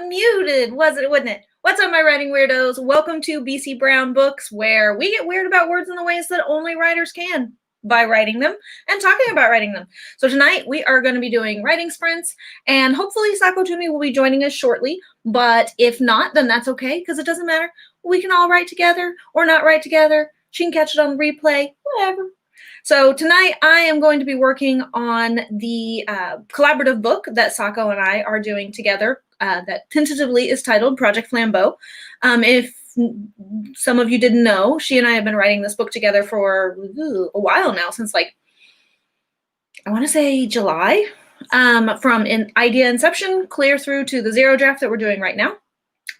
got muted, wouldn't it? What's up, my writing weirdos? Welcome to BC Brown Books, where we get weird about words in the ways that only writers can by writing them and talking about writing them. So tonight we are going to be doing writing sprints, and hopefully Sako Tumi will be joining us shortly. But if not, then that's okay, because it doesn't matter. We can all write together or not write together. She can catch it on replay, whatever. So tonight I am going to be working on the collaborative book that Sako and I are doing together that tentatively is titled Project Flambeau. If some of you didn't know, she and I have been writing this book together for a while now, since like, I want to say July, from idea inception clear through to the zero draft that we're doing right now.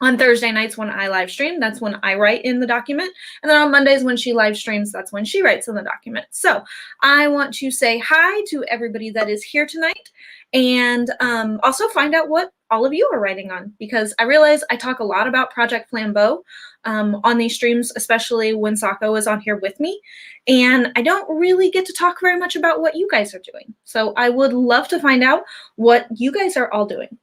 On Thursday nights when I live stream, that's when I write in the document. And then on Mondays when she live streams, that's when she writes in the document. So I want to say hi to everybody that is here tonight, and also find out what all of you are writing on, because I realize I talk a lot about Project Flambeau on these streams, especially when Sako is on here with me. And I don't really get to talk very much about what you guys are doing. So I would love to find out what you guys are all doing.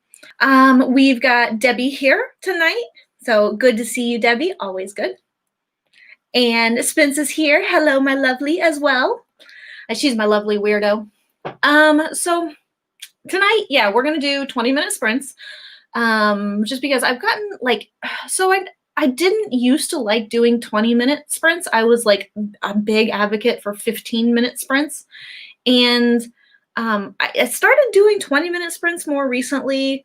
We've got Debbie here tonight, so good to see you, Debbie. Always good. And Spence is here. Hello, my lovely, as well. She's my lovely weirdo. So tonight, yeah, we're gonna do 20-minute sprints. Just because I've gotten like, so I didn't used to like doing 20-minute sprints. I was like a big advocate for 15-minute sprints, and I started doing 20-minute sprints more recently.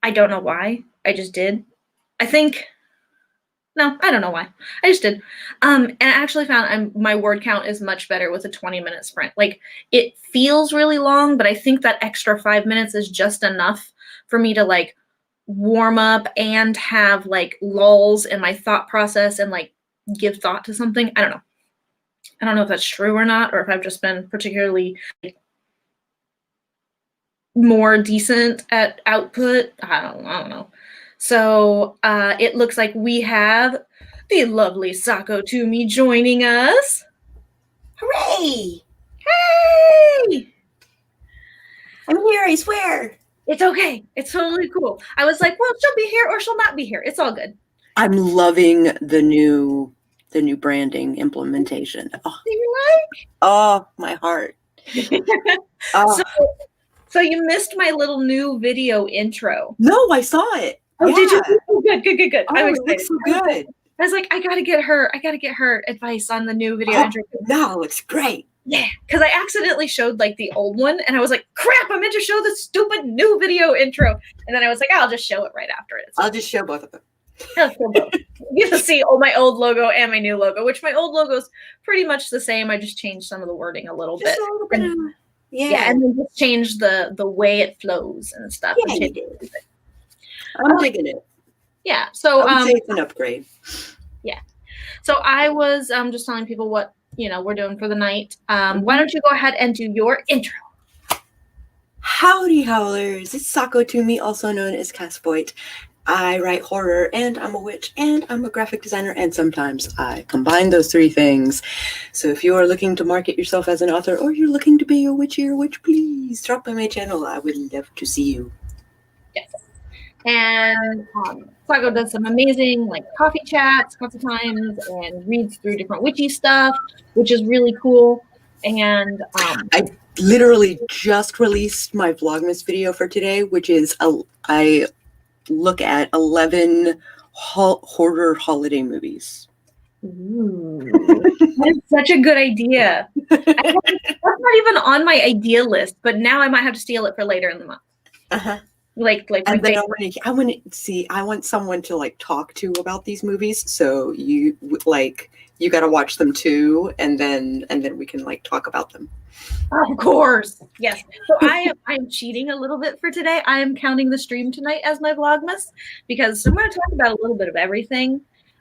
I don't know why. I just did. I don't know why. I just did. And I actually found my word count is much better with a 20-minute sprint. Like, it feels really long, but I think that extra 5 minutes is just enough for me to like warm up and have like lulls in my thought process and like give thought to something. I don't know. I don't know if that's true or not, or if I've just been particularly like, more decent at output. I don't know. So it looks like we have the lovely Sako Tumi joining us. Hooray! Hey! I'm here, I swear. It's okay. It's totally cool. I was like, well, she'll be here or she'll not be here. It's all good. I'm loving the new branding implementation. Oh, Do you like? Oh, my heart. Oh. So you missed my little new video intro. No, I saw it. Oh, yeah. Did you? Oh, good. Oh, I'm excited. It looks so good. I was like, I gotta get her advice on the new video intro. No, it looks great. Yeah, because I accidentally showed like the old one, and I was like, crap, I meant to show the stupid new video intro. And then I was like, I'll just show it right after it. I'll just show both of them. I'll show both. You can see my old logo and my new logo, which my old logo is pretty much the same. I just changed some of the wording a little bit. Yeah, and then just change the way it flows and stuff. Yeah, you did. I'm digging it. Yeah, so I would say it's an upgrade. Yeah, so I was just telling people what we're doing for the night. Why don't you go ahead and do your intro? Howdy, howlers! It's Sako Tumi, also known as Voit. I write horror, and I'm a witch, and I'm a graphic designer, and sometimes I combine those three things. So if you are looking to market yourself as an author, or you're looking to be a witchy or witch, please drop by my channel. I would love to see you. Yes. And Sako does some amazing like coffee chats lots of times and reads through different witchy stuff, which is really cool. And I literally just released my Vlogmas video for today, which is I look at 11 horror holiday movies. Ooh, that's such a good idea. That's not even on my idea list, but now I might have to steal it for later in the month. Uh-huh. Like and then I want someone to like talk to about these movies. So you got to watch them too, and then we can like talk about them. Of course, yes. So I'm cheating a little bit for today. I am counting the stream tonight as my Vlogmas, because I'm going to talk about a little bit of everything.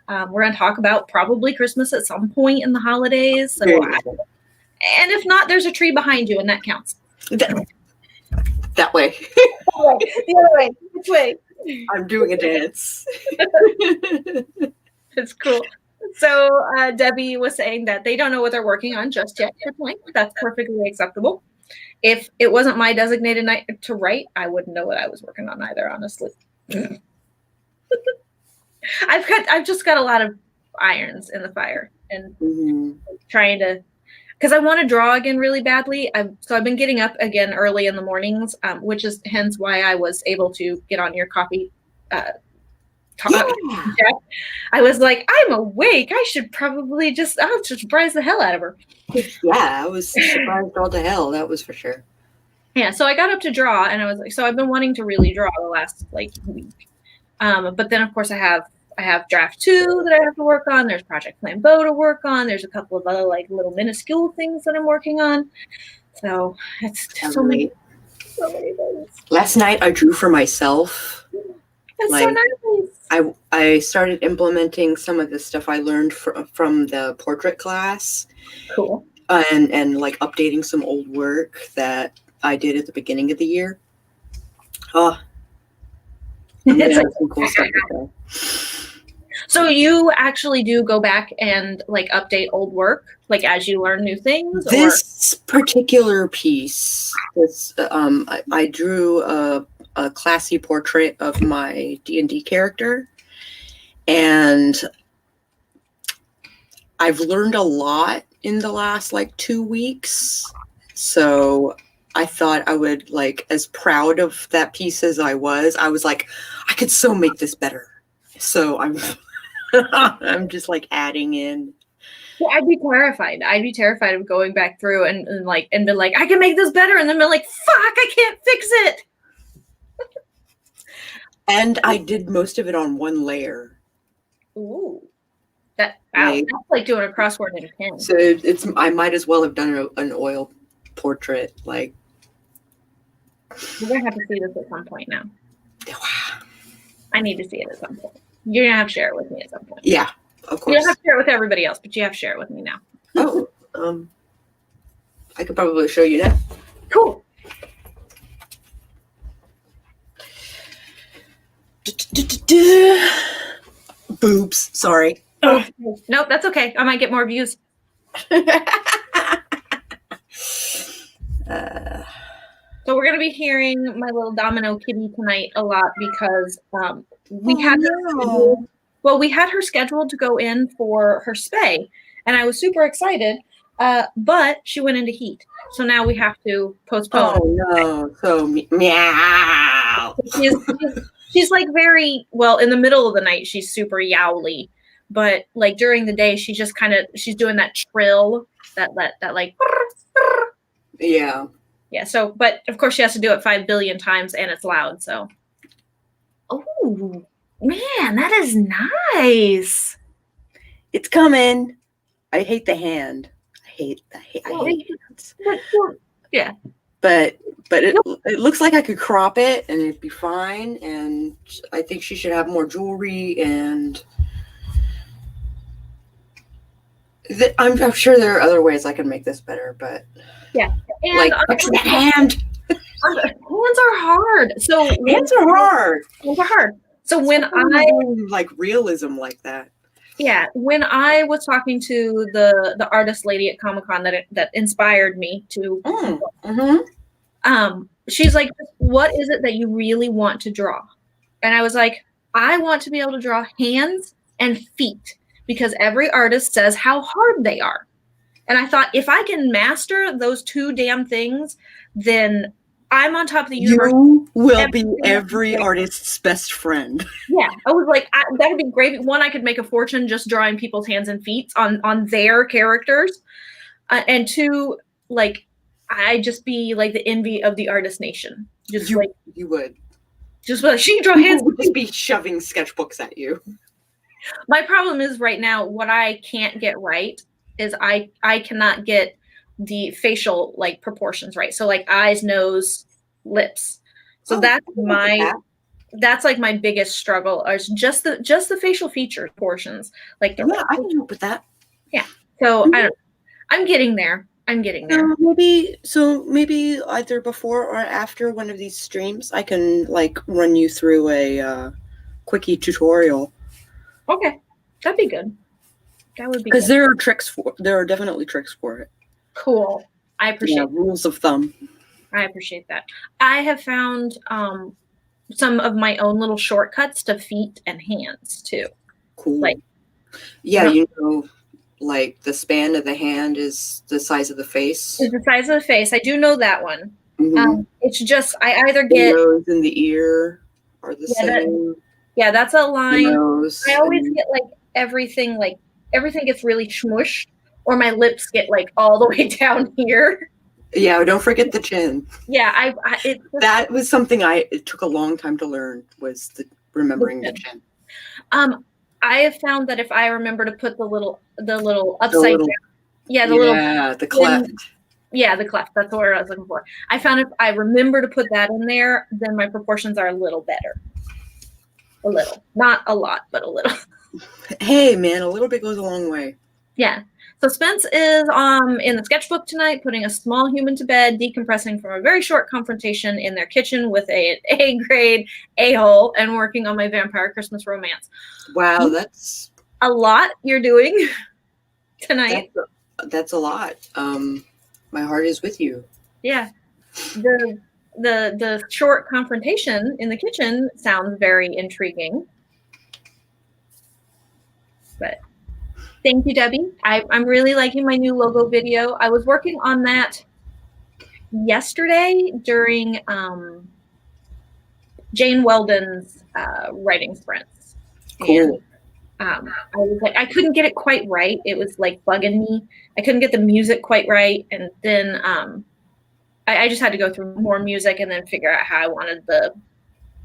We're going to talk about probably Christmas at some point in the holidays. So and if not, there's a tree behind you, and that counts. That way. The other way. Which way? I'm doing a dance. It's cool. So Debbie was saying that they don't know what they're working on just yet. Good point. That's perfectly acceptable. If it wasn't my designated night to write, I wouldn't know what I was working on either, honestly. I've just got a lot of irons in the fire and trying to, because I want to draw again really badly. So I've been getting up again early in the mornings, which is hence why I was able to get on your coffee talk. I was like, I'm awake. I should probably I'll just surprise the hell out of her. Yeah, I was surprised all to hell. That was for sure. Yeah, so I got up to draw, and I was like, so I've been wanting to really draw the last like week. But then of course I have draft 2 that I have to work on. There's Project Flambeau to work on. There's a couple of other like little minuscule things that I'm working on. So it's just so many things. Last night I drew for myself. That's so nice. I started implementing some of the stuff I learned from the portrait class. Cool. And like updating some old work that I did at the beginning of the year. Oh, it's like some cool stuff to say. So you actually do go back and like update old work, like as you learn new things? This particular piece, I drew a classy portrait of my D&D character, and I've learned a lot in the last like 2 weeks. So I thought I would, like, as proud of that piece as I was like, I could so make this better. So I'm just like adding in. Well, I'd be terrified. I'd be terrified of going back through and be like, I can make this better, and then be like, fuck, I can't fix it. And I did most of it on one layer. Ooh. That's like doing a crossword in a pen. So I might as well have done an oil portrait. Like, we're gonna have to see this at some point now. I need to see it at some point. You're gonna have to share it with me at some point. Yeah, of course. You don't have to share it with everybody else, but you have to share it with me now. Oh, I could probably show you now. Cool. Boobs. Sorry. Oh, nope, that's okay. I might get more views. So we're going to be hearing my little domino kitty tonight a lot because we had her scheduled to go in for her spay, and I was super excited, but she went into heat. So now we have to postpone. Oh, no. So, meow. She's like very, well, in the middle of the night, she's super yowly. But like during the day, she's doing that trill, that like. Yeah. Yeah. So, but of course she has to do it 5 billion times and it's loud. So. Oh, man, that is nice. It's coming. I hate the hand. I hate hands. Yeah. But it looks like I could crop it and it'd be fine. And I think she should have more jewelry. And I'm sure there are other ways I can make this better. But yeah, and like that hand. Hands are hard. So hands are hard. Hands are hard. So when I like realism like that. Yeah, when I was talking to the artist lady at Comic-Con that inspired me to, she's like, "What is it that you really want to draw?" And I was like, "I want to be able to draw hands and feet because every artist says how hard they are." And I thought, if I can master those 2 damn things, then I'm on top of the universe. You will be every artist's best friend. Yeah, I was like, that would be great. One, I could make a fortune just drawing people's hands and feet on their characters. And 2, like, I'd just be like the envy of the artist nation. Just you would. Just like, she can draw hands. Would just be shoving sketchbooks at you. My problem is right now, what I can't get right is I cannot get the facial like proportions right. So like eyes, nose, lips. So that's like my biggest struggle is just the facial feature portions. Like I can help with that. Yeah. So I don't know. I'm getting there. Maybe either before or after one of these streams, I can like run you through a quickie tutorial. Okay, that'd be good. That would be because there are definitely tricks for it. Cool. I appreciate rules of thumb. I appreciate that. I have found some of my own little shortcuts to feet and hands too. Cool. Like, yeah, you know, like the span of the hand is the size of the face. It's the size of the face. I do know that one. It's just I either the get nose and the ear are the same. That's a line. I always and get everything gets really smushed, or my lips get all the way down here. Yeah, don't forget the chin. Yeah, that was something it took a long time to learn, was remembering the chin. I have found that if I remember to put the little upside down, the cleft. The cleft. That's the word I was looking for. I found if I remember to put that in there, then my proportions are a little better. A little, not a lot, but a little. Hey, man, a little bit goes a long way. Yeah. So Spence is in the sketchbook tonight, putting a small human to bed, decompressing from a very short confrontation in their kitchen with an A-grade a-hole, and working on my vampire Christmas romance. Wow, that's a lot you're doing tonight. That's a lot. My heart is with you. Yeah. The short confrontation in the kitchen sounds very intriguing. But thank you, Debbie. I'm really liking my new logo video. I was working on that yesterday during Jane Weldon's writing sprints. Cool. And I was I couldn't get it quite right. It was bugging me. I couldn't get the music quite right. And then I just had to go through more music and then figure out how I wanted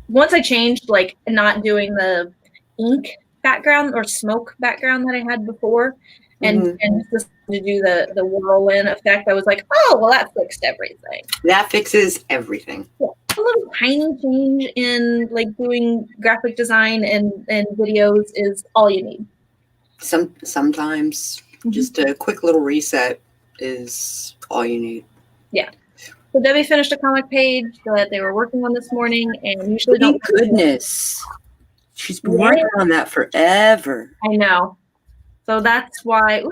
once I changed not doing the ink background or smoke background that I had before and just to do the whirlwind effect, I was oh, well, that fixed everything. That fixes everything. Yeah. A little tiny change in doing graphic design and videos is all you need. Sometimes just a quick little reset is all you need. Yeah. So Debbie finished a comic page that they were working on this morning, and usually Thank goodness. She's been working on that forever. I know. So that's why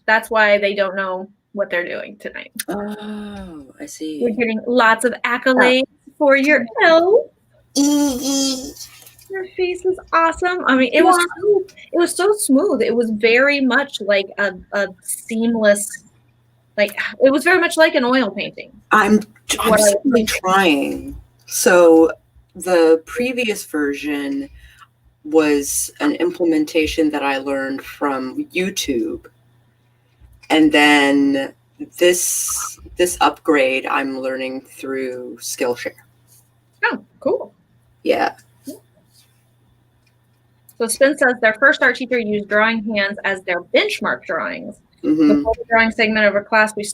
that's why they don't know what they're doing tonight. Oh, I see. You're getting lots of accolades for your elf. Your face is awesome. I mean, it was so smooth. It was very much like a seamless, it was very much like an oil painting. I'm simply trying. So the previous version was an implementation that I learned from YouTube. And then this upgrade I'm learning through Skillshare. Oh, cool. Yeah. So Spence says their first art teacher used drawing hands as their benchmark drawings. Before the drawing segment of our class, we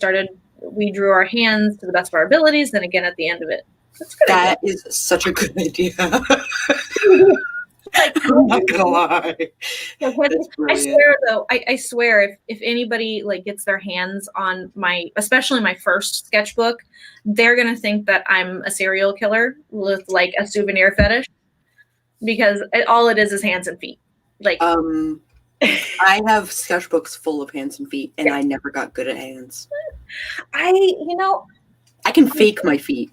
drew our hands to the best of our abilities, then again at the end of it. That's good. That is such a good idea. I'm not gonna lie. I swear though, I swear if anybody gets their hands on especially my first sketchbook, they're gonna think that I'm a serial killer with a souvenir fetish, because all it is hands and feet. I have sketchbooks full of hands and feet, and I never got good at hands. I can fake my feet.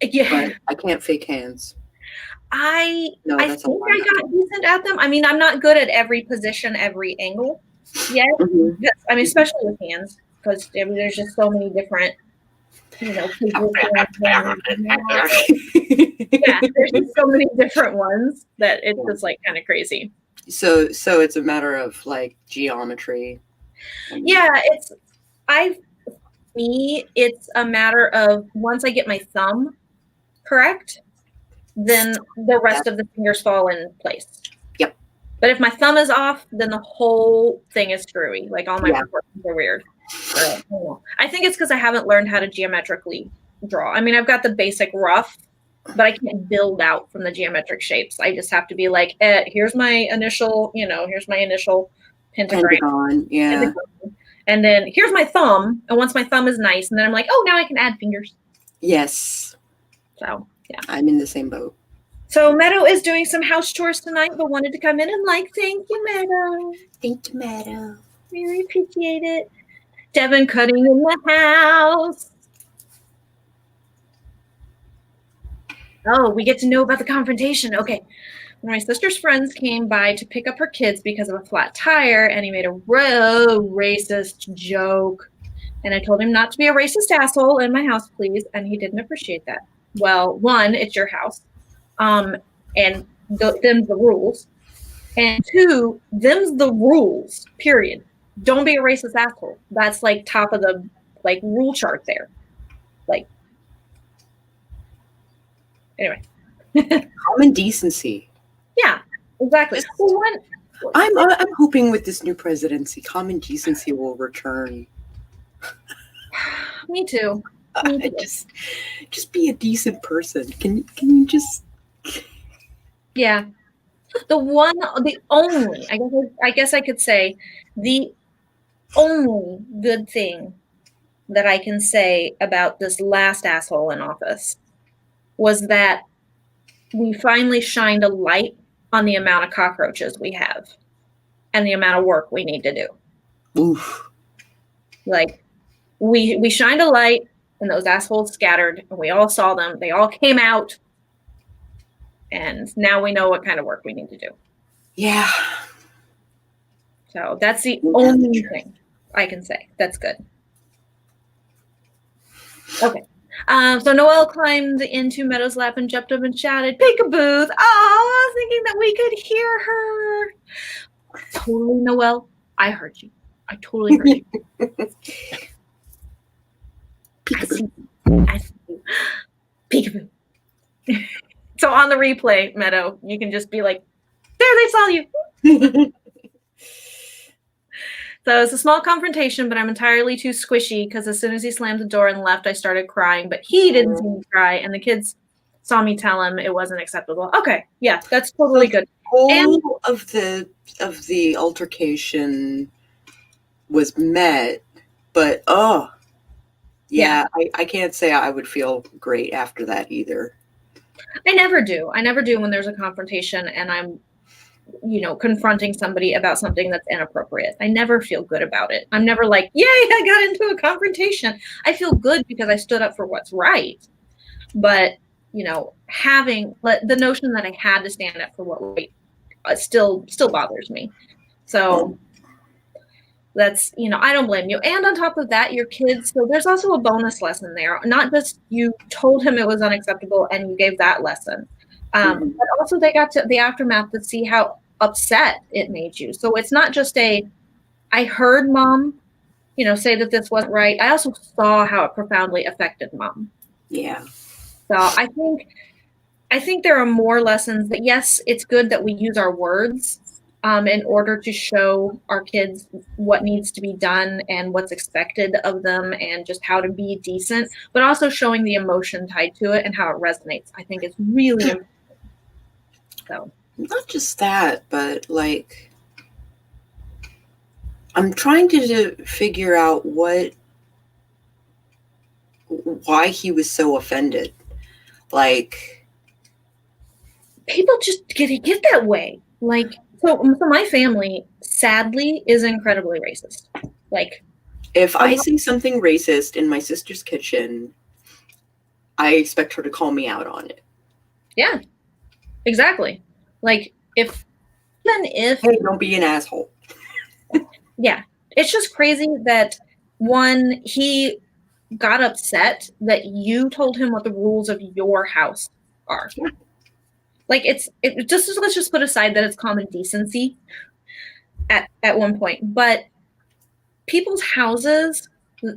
Yeah, but I can't fake hands. I think I got decent at them. I mean, I'm not good at every position, every angle yet. I mean, especially with hands, because there's just so many different, yeah, there's just so many different ones that it's just kind of crazy. So it's a matter of geometry. Yeah, it's a matter of once I get my thumb correct, then the rest of the fingers fall in place. Yep. But if my thumb is off, then the whole thing is screwy. All my proportions are weird. I think it's because I haven't learned how to geometrically draw. I mean, I've got the basic rough, but I can't build out from the geometric shapes. I just have to be here's my initial, here's my initial pentagon. Yeah. And then here's my thumb. And once my thumb is nice, and then I'm oh, now I can add fingers. Yes. So, yeah. I'm in the same boat. So Meadow is doing some house chores tonight, but wanted to come in and thank you, Meadow. Thank you, Meadow. Really appreciate it. Devin cutting in the house. Oh, we get to know about the confrontation. Okay. When my sister's friends came by to pick up her kids because of a flat tire, and he made a real racist joke. And I told him not to be a racist asshole in my house, please. And he didn't appreciate that. Well, one, it's your house. And them's the rules. And two, them's the rules, period. Don't be a racist asshole. That's like top of the like rule chart there. Like, anyway. Common decency. Yeah, exactly. Well, I'm hoping with this new presidency, common decency will return. Me too. Just be a decent person. Can you just? Yeah. I guess I could say the only good thing that I can say about this last asshole in office was that we finally shined a light on the amount of cockroaches we have and the amount of work we need to do. Oof. Like, we shined a light and those assholes scattered and we all saw them. They all came out. And now we know what kind of work we need to do. Yeah. So that's the only thing I can say. That's good. Okay. So Noelle climbed into Meadow's lap and jumped up and shouted, "Peekaboo!" Oh, thinking that we could hear her. Totally, Noelle. I heard you. I totally heard you. Peekaboo. I see you. Peekaboo. So on the replay, Meadow, you can just be like, "There, they saw you." So it's a small confrontation, but I'm entirely too squishy because as soon as he slammed the door and left, I started crying. But he didn't seem to cry, and the kids saw me tell him it wasn't acceptable. Okay, yeah, that's totally good. All of the altercation was met, but yeah, I can't say I would feel great after that either. I never do. I never do when there's a confrontation and I'm, confronting somebody about something that's inappropriate. I never feel good about it. I'm never like, yay, I got into a confrontation. I feel good because I stood up for what's right. But, having the notion that I had to stand up for what right still bothers me. So that's, I don't blame you. And on top of that, your kids, so there's also a bonus lesson there. Not just you told him it was unacceptable and you gave that lesson. But also they got to the aftermath to see how upset it made you. So it's not just I heard mom, say that this wasn't right. I also saw how it profoundly affected mom. Yeah. So I think there are more lessons that, yes, it's good that we use our words in order to show our kids what needs to be done and what's expected of them and just how to be decent, but also showing the emotion tied to it and how it resonates. I think it's really important. So not just that, but like I'm trying to figure out why he was so offended. Like people just get that way. Like so my family sadly is incredibly racist. Like if I see something racist in my sister's kitchen, I expect her to call me out on it. Yeah. Exactly. Like if hey, don't be an asshole. Yeah. It's just crazy that one, he got upset that you told him what the rules of your house are. Yeah. Like let's just put aside that it's common decency at one point, but people's houses,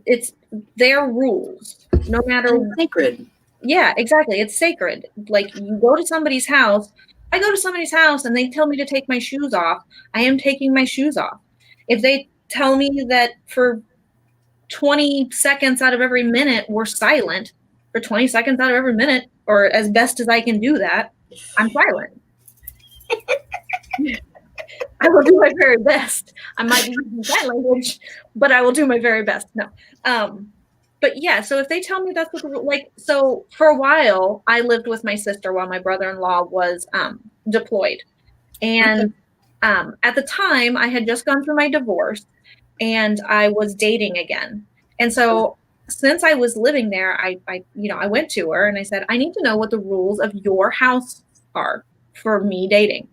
it's their rules, no matter it's sacred. Yeah, exactly. It's sacred. Like you go to somebody's house, I go to somebody's house and they tell me to take my shoes off. I am taking my shoes off. If they tell me that for 20 seconds out of every minute we're silent, for 20 seconds out of every minute, or as best as I can do that, I'm silent. I will do my very best. I might be using sign language, but I will do my very best. No. But yeah, so if they tell me that's what so for a while, I lived with my sister while my brother-in-law was deployed. And at the time, I had just gone through my divorce and I was dating again. And so since I was living there, I went to her and I said, I need to know what the rules of your house are for me dating.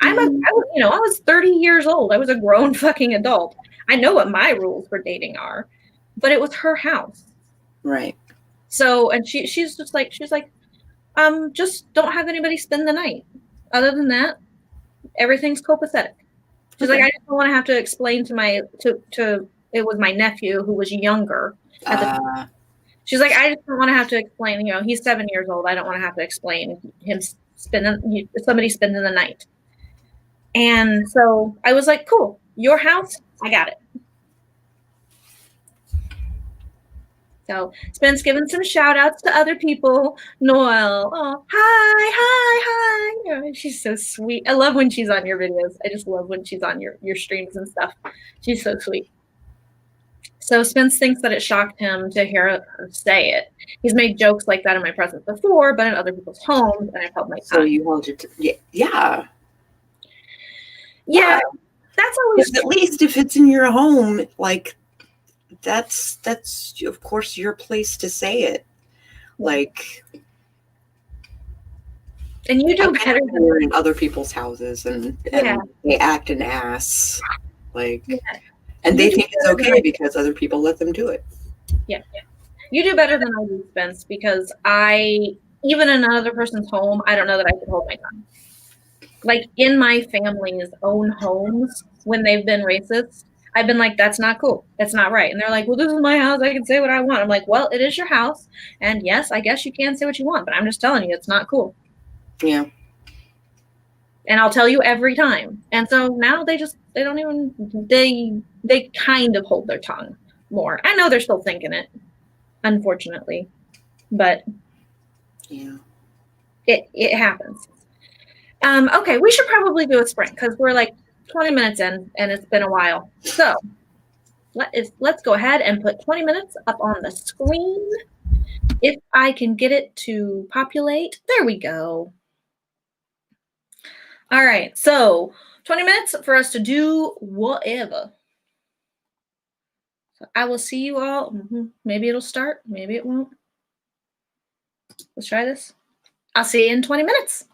I was 30 years old. I was a grown fucking adult. I know what my rules for dating are, but it was her house. Right. So, and she's like, just don't have anybody spend the night. Other than that, everything's copacetic. She's like, I just don't want to have to explain to it was my nephew who was younger at the time. She's like, I just don't want to have to explain, he's 7 years old. I don't want to have to explain him somebody spending the night. And so I was like, cool, your house, I got it. So Spence giving some shout outs to other people. Noelle, oh, hi. She's so sweet. I love when she's on your videos. I just love when she's on your streams and stuff. She's so sweet. So Spence thinks that it shocked him to hear her say it. He's made jokes like that in my presence before, but in other people's homes, and I've held my tongue. So you held it. Yeah. Yeah. That's always at least if it's in your home, like that's of course your place to say it. Like, and you do better than you're in other people's houses and they act an ass. Like, and they think it's okay because other people let them do it. Yeah. You do better than I do, Spence, because even in another person's home, I don't know that I could hold my tongue. Like in my family's own homes, when they've been racist, I've been like, that's not cool. That's not right. And they're like, well, this is my house. I can say what I want. I'm like, well, it is your house. And yes, I guess you can say what you want, but I'm just telling you, it's not cool. Yeah. And I'll tell you every time. And so now they kind of hold their tongue more. I know they're still thinking it, unfortunately, but yeah, it happens. Okay, we should probably do a sprint because we're like 20 minutes in and it's been a while. So let's go ahead and put 20 minutes up on the screen. If I can get it to populate, there we go. All right, so 20 minutes for us to do whatever. So I will see you all. Maybe it'll start, maybe it won't. Let's try this. I'll see you in 20 minutes.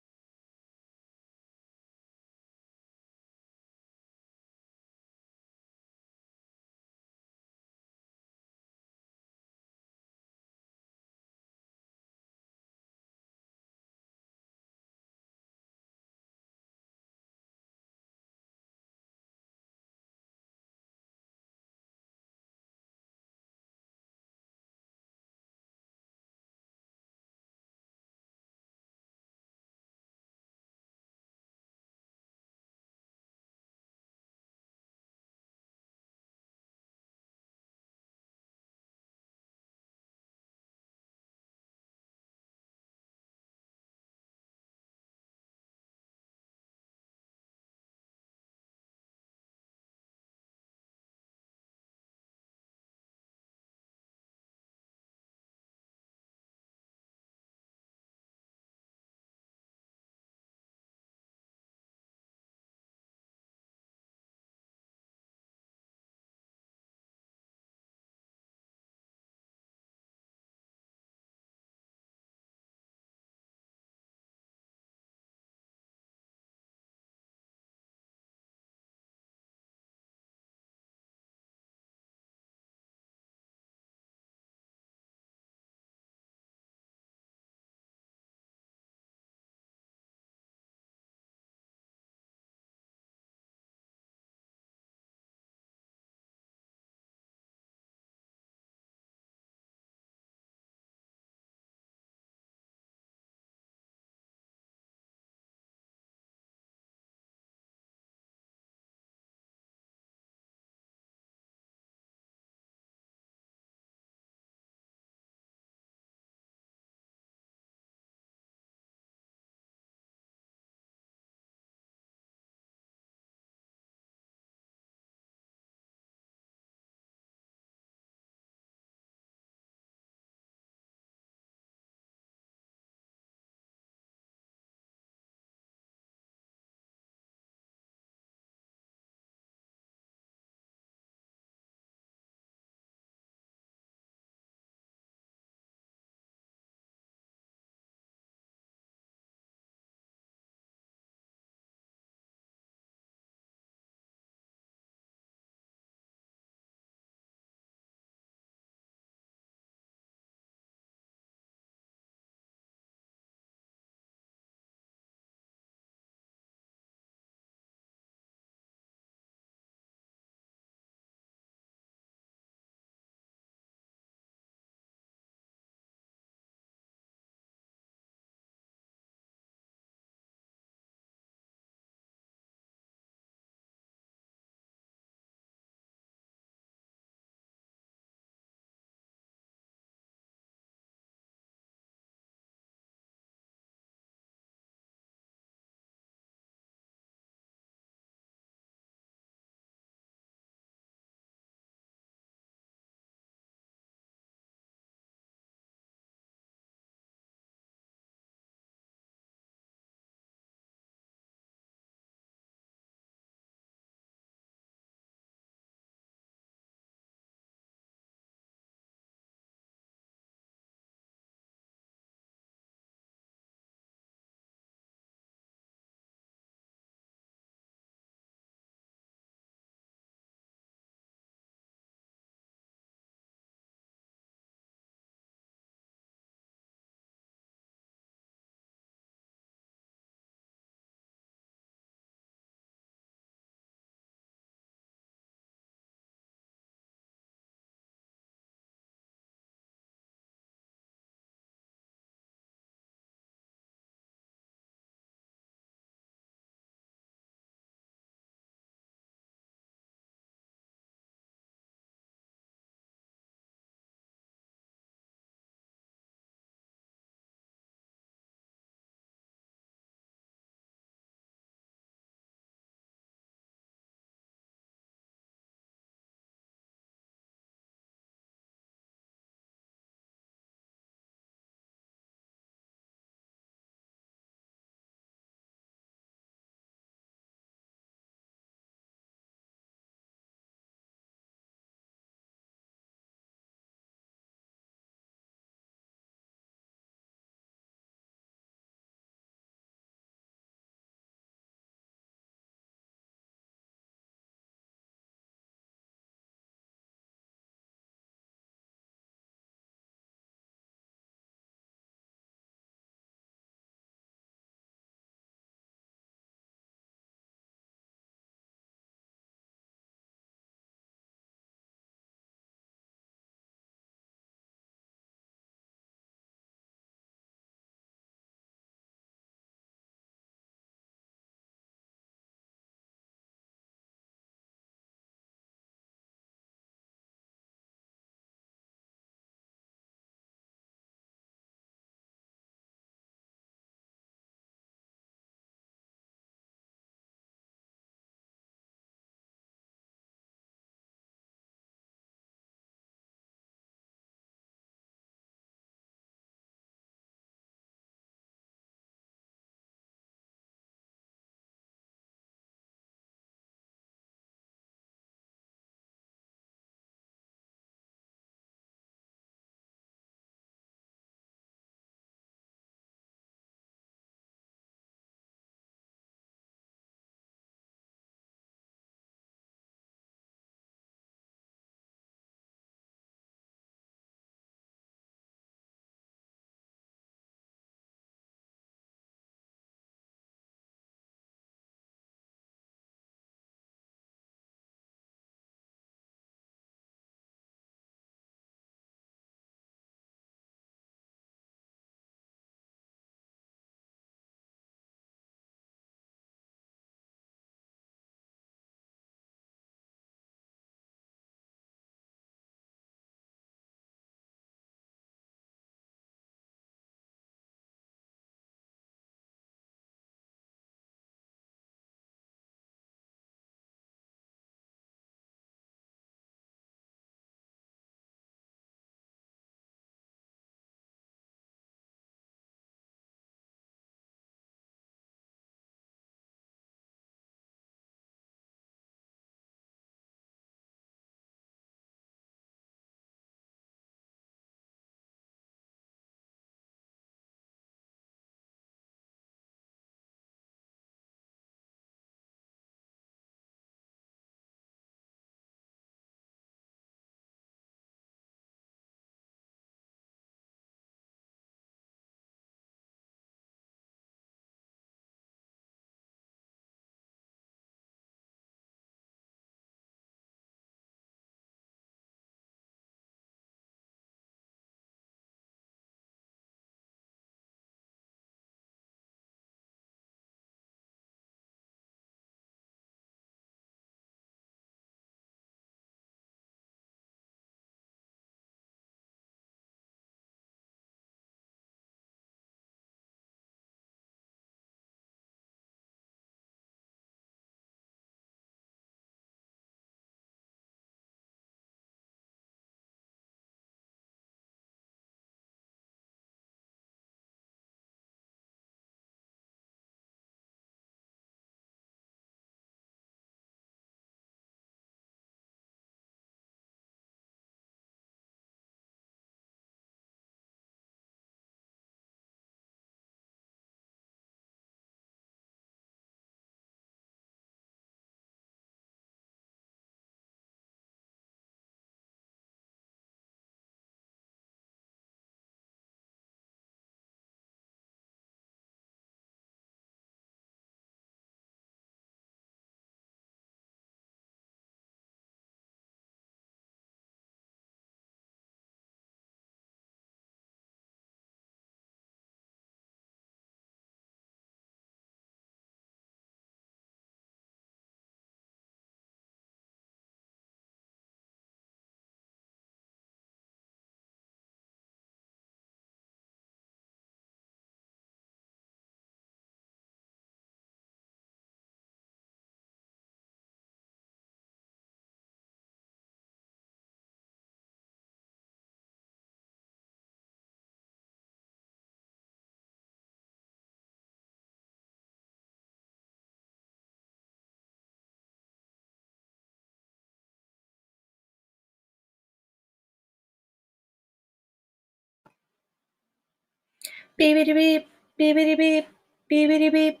beep, beep, beep, beep, beep, beep.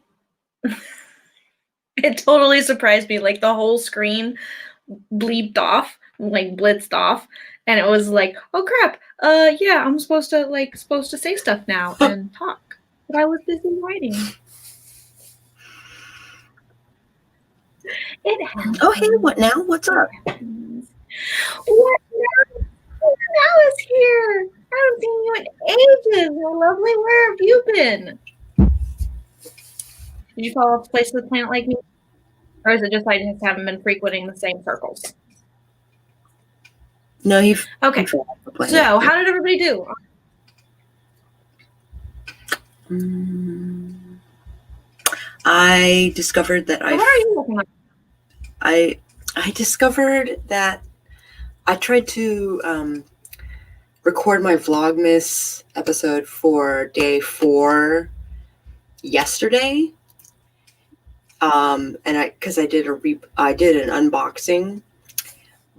It totally surprised me. Like the whole screen bleeped off, like blitzed off, and it was like, oh crap, yeah, I'm supposed to say stuff now and talk. But I was busy writing. It happens. Oh, hey, what now? What's up? What now? Now is here. I haven't seen you in ages. Oh, lovely. Where have you been? Did you fall off place of the planet like me? Or is it just I just haven't been frequenting the same circles? No, you've okay. So, how did everybody do? I discovered that what are you looking like? I discovered that I tried to record my Vlogmas episode for day 4 yesterday. And because I did an unboxing,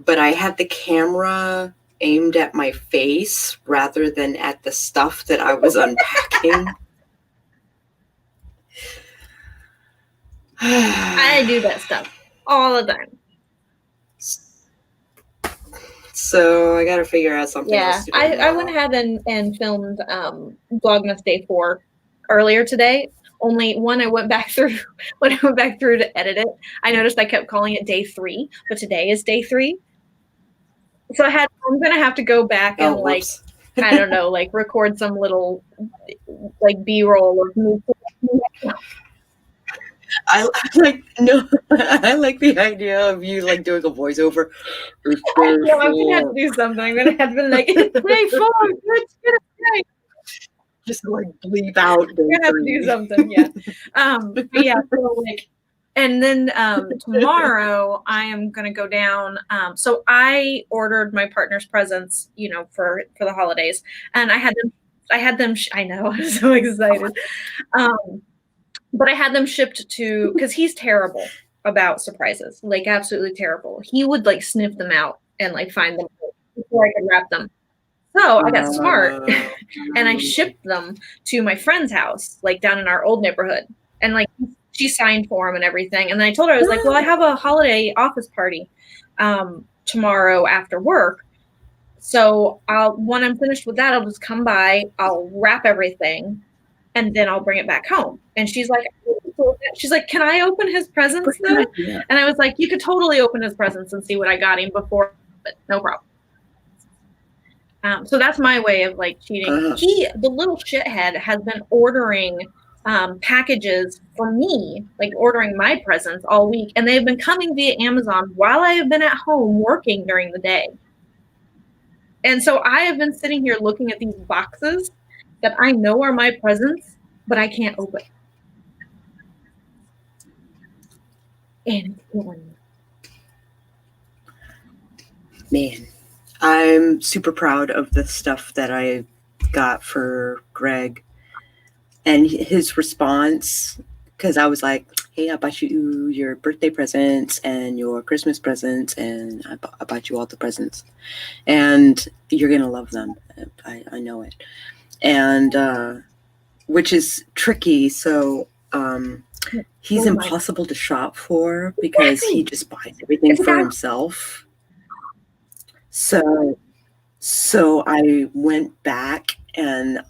but I had the camera aimed at my face rather than at the stuff that I was unpacking. I do that stuff all the time. So I got to figure out something else to do. I went ahead and filmed Vlogmas Day 4 earlier today. Only when I went back through to edit it, I noticed I kept calling it Day 3, but today is Day 3. So I'm gonna have to go back and I don't know, like record some little like B-roll of me. I like the idea of you like doing a voiceover. I'm gonna have to do something. I'm gonna have to be like, it's Day 4. It's gonna day. Just like bleep out. I'm gonna have to do something, yeah. But yeah, so like, and then tomorrow I am gonna go down. So I ordered my partner's presents, for the holidays, and I had them. I know, I'm so excited. But I had them shipped to, because he's terrible about surprises, like absolutely terrible. He would like sniff them out and like find them before I could wrap them. So I got smart and I shipped them to my friend's house, like down in our old neighborhood. And like she signed for them and everything. And then I told her, I was like, well, I have a holiday office party tomorrow after work. So when I'm finished with that, I'll just come by, I'll wrap everything, and then I'll bring it back home. And she's like, can I open his presents though? Yeah. And I was like, you could totally open his presents and see what I got him before, but no problem. So that's my way of like cheating. The little shithead has been ordering packages for me, like ordering my presents all week. And they've been coming via Amazon while I have been at home working during the day. And so I have been sitting here looking at these boxes that I know are my presents, but I can't open. And it's killing me. Man, I'm super proud of the stuff that I got for Greg and his response, because I was like, hey, I bought you your birthday presents and your Christmas presents, and I bought you all the presents, and you're going to love them. I know it. And which is tricky. So he's impossible to shop for because he just buys everything for himself. So I went back and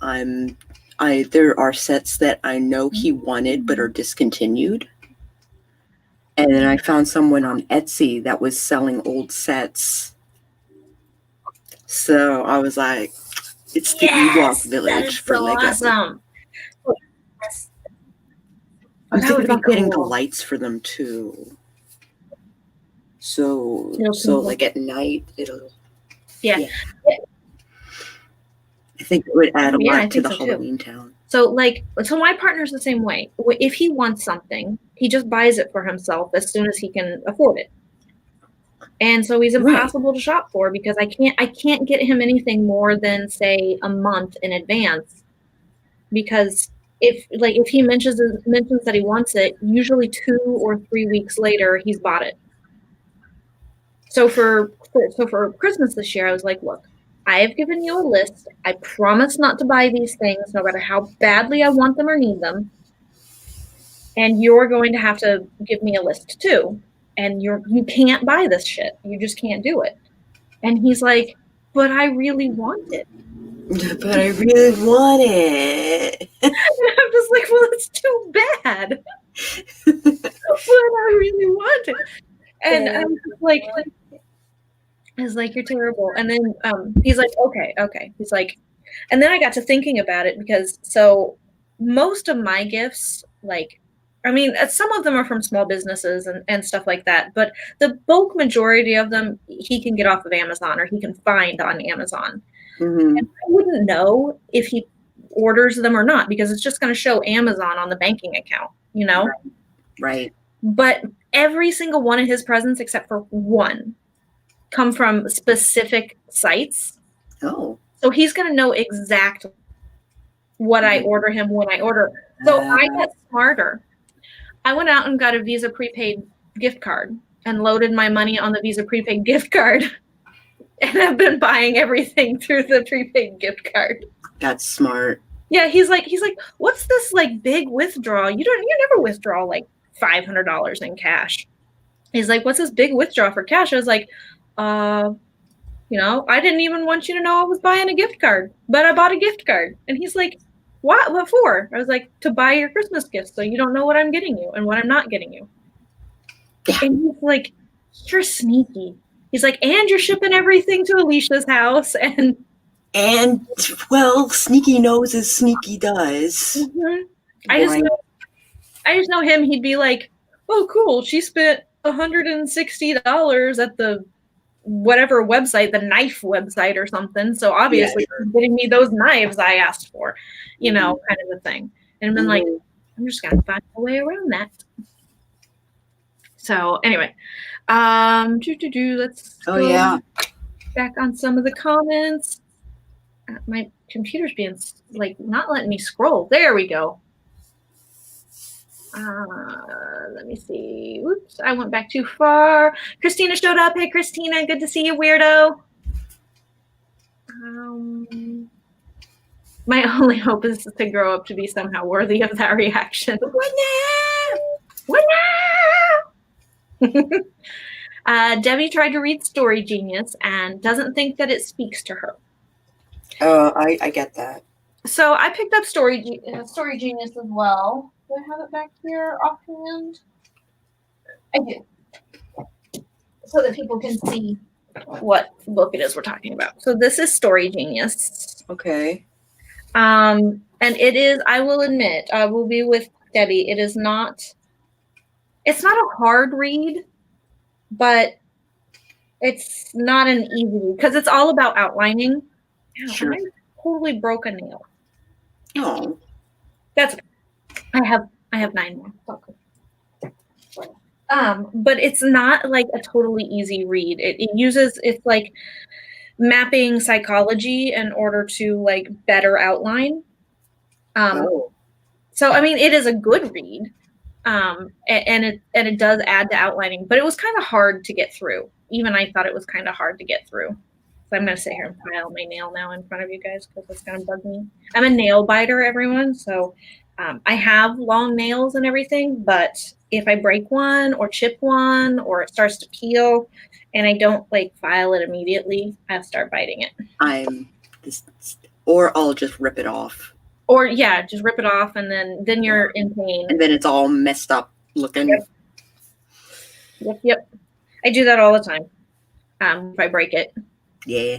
there are sets that I know he wanted but are discontinued. And then I found someone on Etsy that was selling old sets. So I was like, it's the Ewok village for so Lego. Awesome. I'm thinking about getting the lights for them too. So like at night it'll. Yeah. I think it would add a lot to the Halloween town. So my partner's the same way. If he wants something, he just buys it for himself as soon as he can afford it. And so he's impossible to shop for because I can't get him anything more than say a month in advance. Because if he mentions that he wants it, usually 2 or 3 weeks later he's bought it. So for Christmas this year, I was like, look, I've given you a list. I promise not to buy these things, no matter how badly I want them or need them. And you're going to have to give me a list too. And you can't buy this shit. You just can't do it. And he's like, but I really want it. But I really want it. And I'm just like, well, it's too bad. But I really want it. And I'm just like, I was like, you're terrible. And then he's like, okay. He's like, and then I got to thinking about it because so most of my gifts, like, I mean, some of them are from small businesses and stuff like that, but the bulk majority of them he can get off of Amazon or he can find on Amazon. Mm-hmm. And I wouldn't know if he orders them or not because it's just going to show Amazon on the banking account, you know? Right. But every single one of his presents, except for one, come from specific sites. Oh. So he's going to know exactly what I order him when I order. So I got smarter. I went out and got a Visa prepaid gift card and loaded my money on the Visa prepaid gift card. And I've been buying everything through the prepaid gift card. That's smart. Yeah, he's like, what's this like big withdrawal? You never withdraw like $500 in cash. He's like, what's this big withdrawal for cash? I was like, you know, I didn't even want you to know I was buying a gift card, but I bought a gift card. And he's like, what for? I was like, to buy your Christmas gifts so you don't know what I'm getting you and what I'm not getting you. Yeah. And he's like, you're sneaky. He's like, and you're shipping everything to Alicia's house. And well, sneaky knows as sneaky does. Mm-hmm. I just know him. He'd be like, oh, cool. She spent $160 at the whatever website, the knife website or something. So obviously she's getting me those knives I asked for, you know, kind of a thing. And I've been like, I'm just going to find a way around that. So anyway, let's go back on some of the comments. My computer's being like not letting me scroll. There we go. Let me see. Oops, I went back too far. Christina showed up. Hey, Christina, good to see you, weirdo. My only hope is to grow up to be somehow worthy of that reaction. What now? Debbie tried to read Story Genius and doesn't think that it speaks to her. I get that. So I picked up Story Genius as well. Do I have it back here offhand? I do. So that people can see what book it is we're talking about. So this is Story Genius. Okay. And it is, I will admit, I will be with Debbie. It's not a hard read, but it's not an easy, because it's all about outlining. Sure. I totally broke a nail. Oh. That's I have 9 more. But it's not like a totally easy read. It's like mapping psychology in order to like better outline. So I mean, it is a good read, and it does add to outlining. But it was kind of hard to get through. Even I thought it was kind of hard to get through. So I'm gonna sit here and file my nail now in front of you guys because it's gonna bug me. I'm a nail biter, everyone. So I have long nails and everything, but if I break one or chip one or it starts to peel and I don't like file it immediately, I'll start biting it. Or I'll just rip it off. Or just rip it off and then you're in pain. And then it's all messed up looking. Yep. I do that all the time. If I break it. Yeah.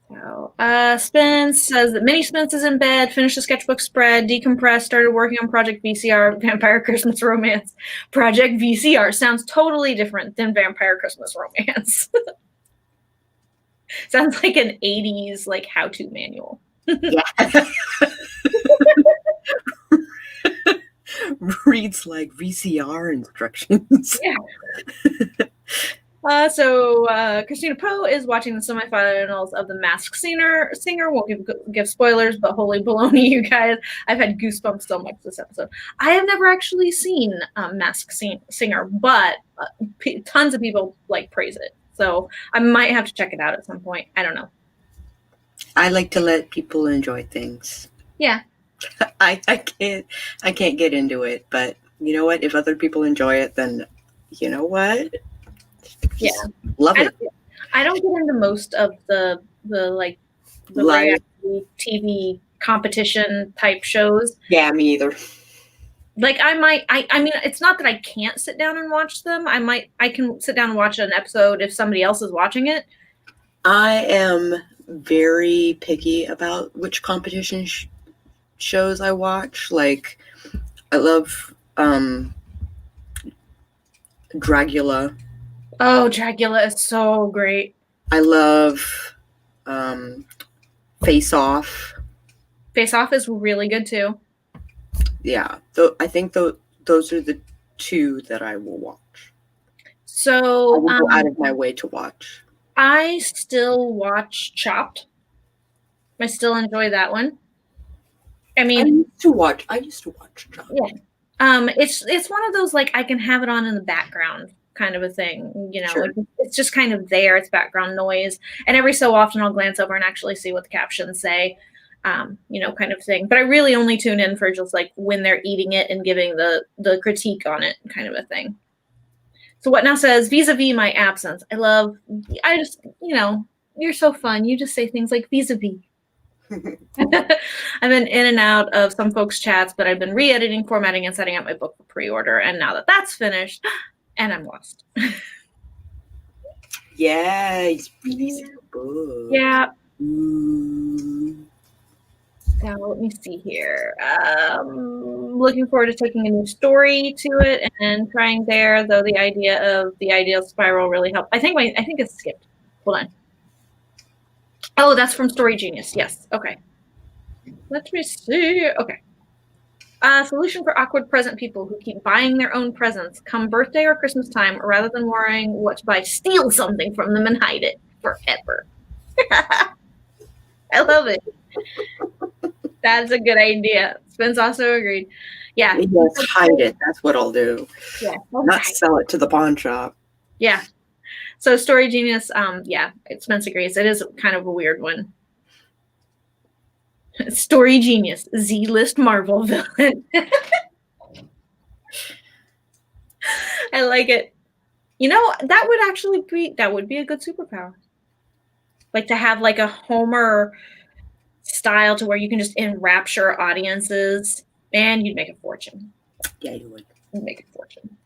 So, Spence says that Mini Spence is in bed, finished the sketchbook spread, decompressed, started working on Project VCR, Vampire Christmas Romance. Project VCR sounds totally different than Vampire Christmas Romance. Sounds like an 80s like how-to manual. Yeah. Reads like VCR instructions. Yeah. So Christina Poe is watching the semifinals of The Masked Singer. Won't give spoilers, but holy baloney, you guys. I've had goosebumps so much this episode. I have never actually seen Masked Singer, but tons of people like praise it. So I might have to check it out at some point. I don't know. I like to let people enjoy things. Yeah. I can't get into it, but you know what? If other people enjoy it, then you know what? Yeah. Love it. I don't get into most of the like the Live reality TV competition type shows. Yeah, me either. Like I mean, it's not that I can't sit down and watch them. I can sit down and watch an episode if somebody else is watching it. I am very picky about which competition shows I watch. Like, I love Dragula. Oh, Dragula is so great. I love Face Off. Face Off is really good too. Yeah, I think those are the two that I will watch. So I will go out of my way to watch. I still watch Chopped. I still enjoy that one. I mean, I used to watch Chopped. Yeah. It's one of those, like, I can have it on in the background kind of a thing, you know. Sure. Like, it's just kind of there. It's background noise, and every so often I'll glance over and actually see what the captions say, you know, kind of thing. But I really only tune in for just like when they're eating it and giving the critique on it, kind of a thing. So What Now says, vis-a-vis my absence. I just, you know, you're so fun. You just say things like vis-a-vis. I've been in and out of some folks' chats, but I've been re-editing, formatting, and setting up my book for pre-order. And now that that's finished, and I'm lost. Yeah, he's releasing a book. Yeah. Ooh. Now let me see here. Looking forward to taking a new story to it and trying there. Though the idea of the ideal spiral really helped. I think it's skipped. Hold on. Oh, that's from Story Genius. Yes. Okay. Let me see. Okay. Solution for awkward present people who keep buying their own presents come birthday or Christmas time, rather than worrying what to buy, steal something from them and hide it forever. I love it. That's a good idea. Spence also agreed. Yeah. Yes, hide it. That's what I'll do. Yeah. Not sell it to the pawn shop. Yeah. So Story Genius, yeah, Spence agrees. It is kind of a weird one. Story Genius, Z-list Marvel villain. I like it. You know, that would be a good superpower. Like to have like a Homer style to where you can just enrapture audiences, and you'd make a fortune. Yeah, you would. You'd make a fortune.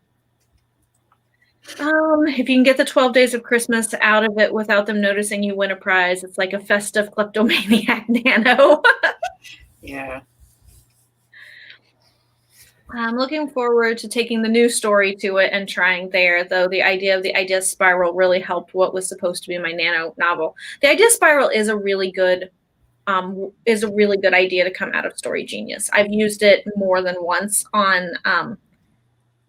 If you can get the 12 days of Christmas out of it without them noticing, you win a prize. It's like a festive kleptomaniac nano. Yeah. I'm looking forward to taking the new story to it and trying there, though the idea of the idea spiral really helped what was supposed to be my nano novel. The idea spiral is a really good idea to come out of Story Genius. I've used it more than once on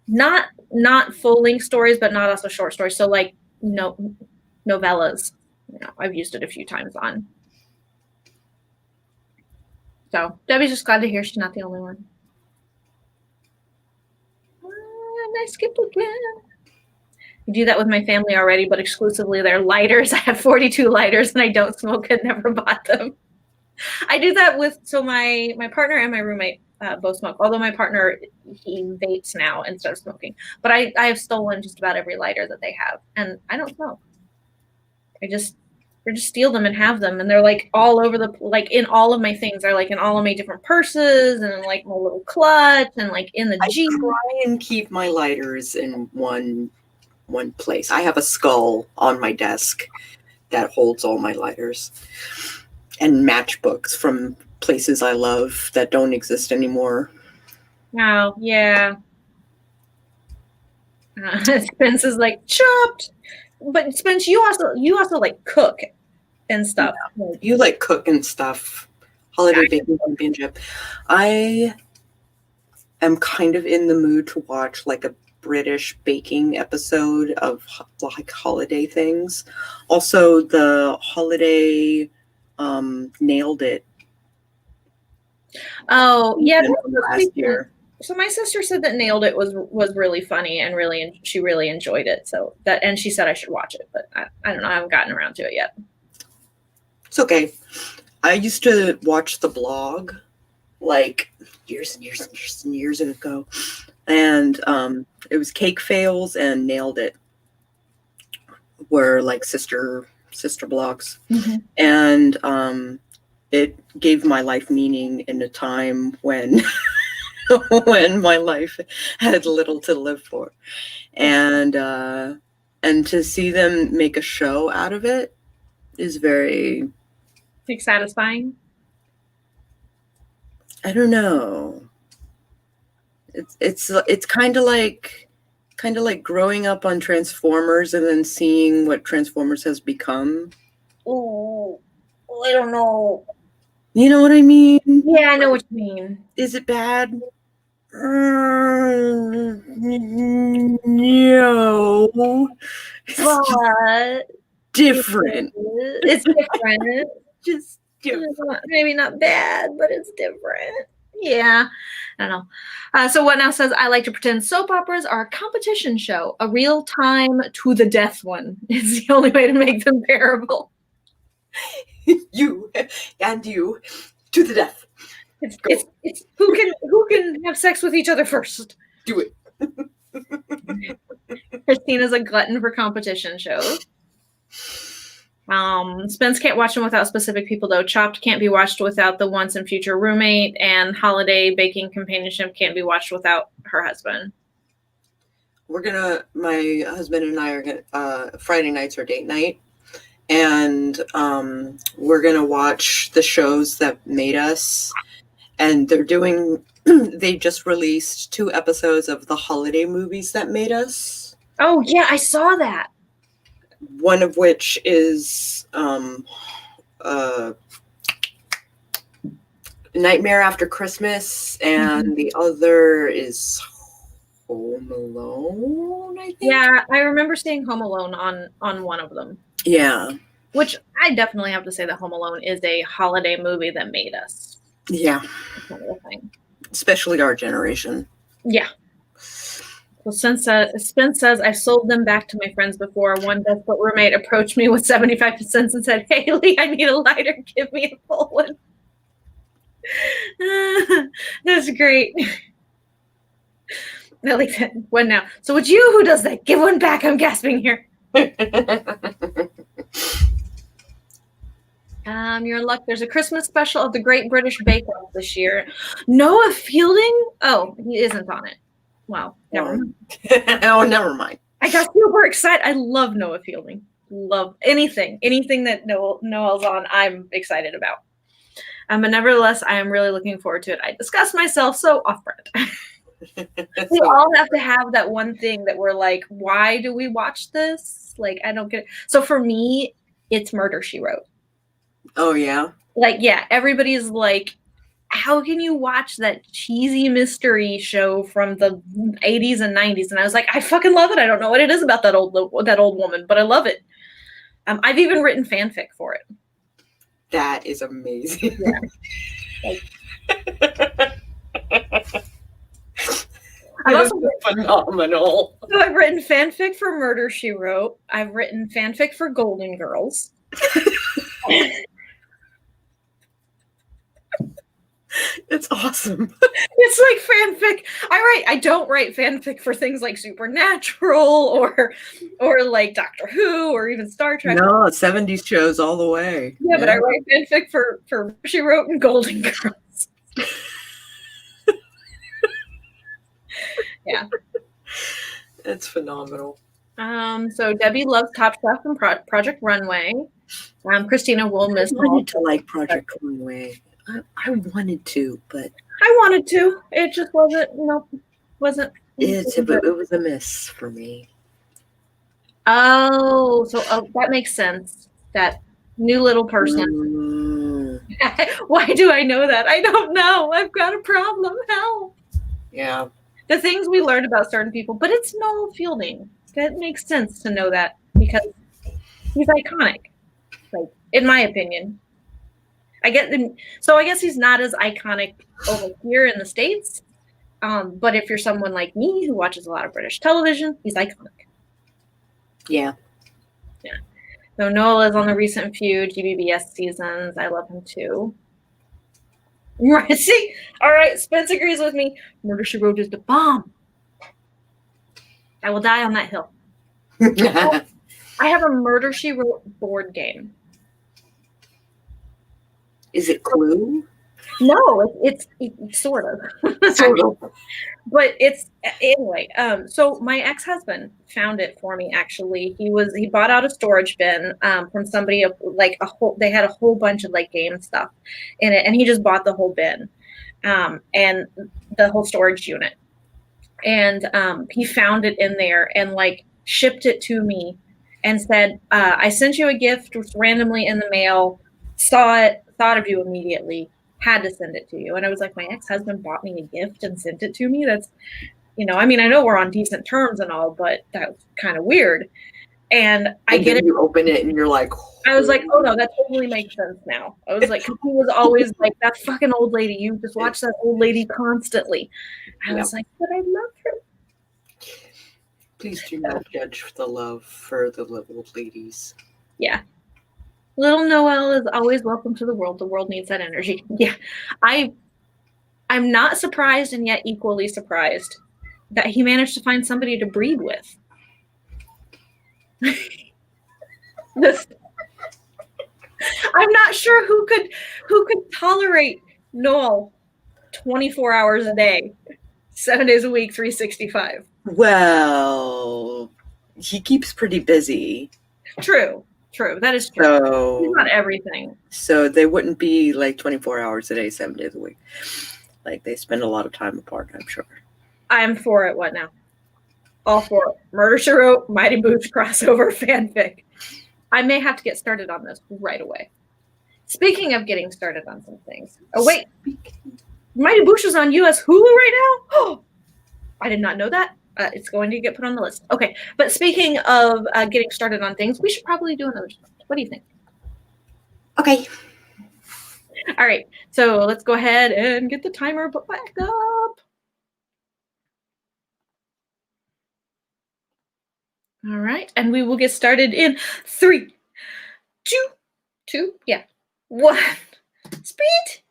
not full-length stories, but not also short stories. So like novellas, you know, I've used it a few times on. So Debbie's just glad to hear she's not the only one. And I skipped again. I do that with my family already, but exclusively their lighters. I have 42 lighters and I don't smoke and never bought them. I do that with, so my partner and my roommate both smoke, although my partner, he vapes now instead of smoking. But I have stolen just about every lighter that they have, and I don't smoke. I just steal them and have them, and they're like all over like in all of my things. They're like in all of my different purses and like my little clutch and like in the Jeep. I try and keep my lighters in one place. I have a skull on my desk that holds all my lighters and matchbooks from places I love that don't exist anymore. Oh, yeah. Spence is like, chopped. But Spence, you also like cook and stuff. Yeah. You like cook and stuff. Holiday baking championship. I am kind of in the mood to watch like a British baking episode of like holiday things. Also, the holiday Nailed It. Oh yeah, last year. So my sister said that Nailed It was really funny and she really enjoyed it. So and she said I should watch it, but I don't know. I haven't gotten around to it yet. It's okay. I used to watch the blog like years and years and years and years ago. And it was Cake Fails and Nailed It were like sister blogs. Mm-hmm. And it gave my life meaning in a time when when my life had little to live for. And to see them make a show out of it is very like satisfying. I don't know. It's kind of like growing up on Transformers and then seeing what Transformers has become. Oh, I don't know. You know what I mean? Yeah, I know what you mean. Is it bad? No. But Different. it's different. Just different. Maybe not bad, but it's different. Yeah. I don't know. So What Now says, I like to pretend soap operas are a competition show. A real time to the death one is the only way to make them bearable. You and you to the death. It's who can have sex with each other first. Do it. Christina's a glutton for competition shows. Spence can't watch them without specific people though. Chopped can't be watched without the once and future roommate, and Holiday Baking Companionship can't be watched without her husband. My husband and I are gonna Friday nights are date night, and we're gonna watch the shows that made us, and they just released 2 episodes of the holiday movies that made us. Oh yeah, I saw that. One of which is Nightmare After Christmas, and the other is Home Alone, I think. Yeah, I remember seeing Home Alone on one of them. Yeah. Which I definitely have to say that Home Alone is a holiday movie that made us. Yeah. That's kind of the thing. Especially our generation. Yeah. Well, Spence says, I've sold them back to my friends before. One desperate roommate approached me with 75 cents and said, Haley, I need a lighter. Give me a full one. That's great. I like that. One now. So it's you who does that. Give one back. I'm gasping here. You're in luck. There's a Christmas special of the Great British Bake Off this year. Noah Fielding? Oh, he isn't on it. Wow. Never mind. Oh, never mind. I got super excited. I love Noah Fielding. Love anything that Noel's on, I'm excited about. But nevertheless, I am really looking forward to it. I discussed myself so off-brand. We all have to have that one thing that we're like, why do we watch this? Like, I don't get it. So for me, it's Murder, She Wrote. Oh, yeah? Like, yeah, everybody's like, how can you watch that cheesy mystery show from the 80s and 90s? And I was like, I fucking love it. I don't know what it is about that old woman, but I love it. I've even written fanfic for it. That is amazing. Yeah. I've also phenomenal. So I've written fanfic for Murder, She Wrote. I've written fanfic for Golden Girls. It's awesome. It's like fanfic. I don't write fanfic for things like Supernatural or like Doctor Who or even Star Trek. No, 70s shows all the way. Yeah, but I write fanfic for She Wrote and Golden Girls. Yeah. It's phenomenal. So Debbie loves Top Chef and Project Runway. Christina will miss. I wanted to like Project Runway. I wanted to, but I wanted to. It just wasn't. Nope, wasn't. It was a miss for me. Oh, so that makes sense. That new little person. Why do I know that? I don't know. I've got a problem. Help. Yeah. The things we learned about certain people, but it's Noel Fielding. That makes sense to know that because he's iconic, like in my opinion. I guess he's not as iconic over here in the States. But if you're someone like me who watches a lot of British television, he's iconic. Yeah. Yeah. Though Noel is on the recent few GBBS seasons. I love him too. Right, see? All right, Spence agrees with me. Murder, She Wrote is the bomb. I will die on that hill. I have a Murder, She Wrote board game. Is it Clue? No, it's sort of. Sort of. But it's anyway. So my ex-husband found it for me. Actually, he bought out a storage bin from somebody, like a whole. They had a whole bunch of like game stuff in it, and he just bought the whole bin, and the whole storage unit. And he found it in there and like shipped it to me, and said, "I sent you a gift randomly in the mail. Saw it, thought of you immediately." Had to send it to you. And I was like, my ex-husband bought me a gift and sent it to me. That's, I mean, I know we're on decent terms and all, but that's kind of weird. And I get it. You open it and you're like, I was like, oh no, that totally makes sense now. I was like, he was always like, that fucking old lady. You just watch that old lady constantly. I was like, but I love her. Please do not judge the love for the little ladies. Yeah. Little Noelle is always welcome to the world. The world needs that energy. Yeah. I'm not surprised and yet equally surprised that he managed to find somebody to breed with. I'm not sure who could tolerate Noel 24 hours a day, 7 days a week, 365. Well, he keeps pretty busy. True. That is true. So, not everything. So they wouldn't be like 24 hours a day, 7 days a week. Like they spend a lot of time apart, I'm sure. I'm for it. What now? All for it. Murder, She Wrote, Mighty Boosh crossover fanfic. I may have to get started on this right away. Speaking of getting started on some things. Oh, wait. Mighty Boosh is on US Hulu right now? Oh, I did not know that. It's going to get put on the list. Okay. But speaking of getting started on things, we should probably do another script. What do you think? Okay. All right. So let's go ahead and get the timer put back up. All right. And we will get started in 3, 2, 1. Speed.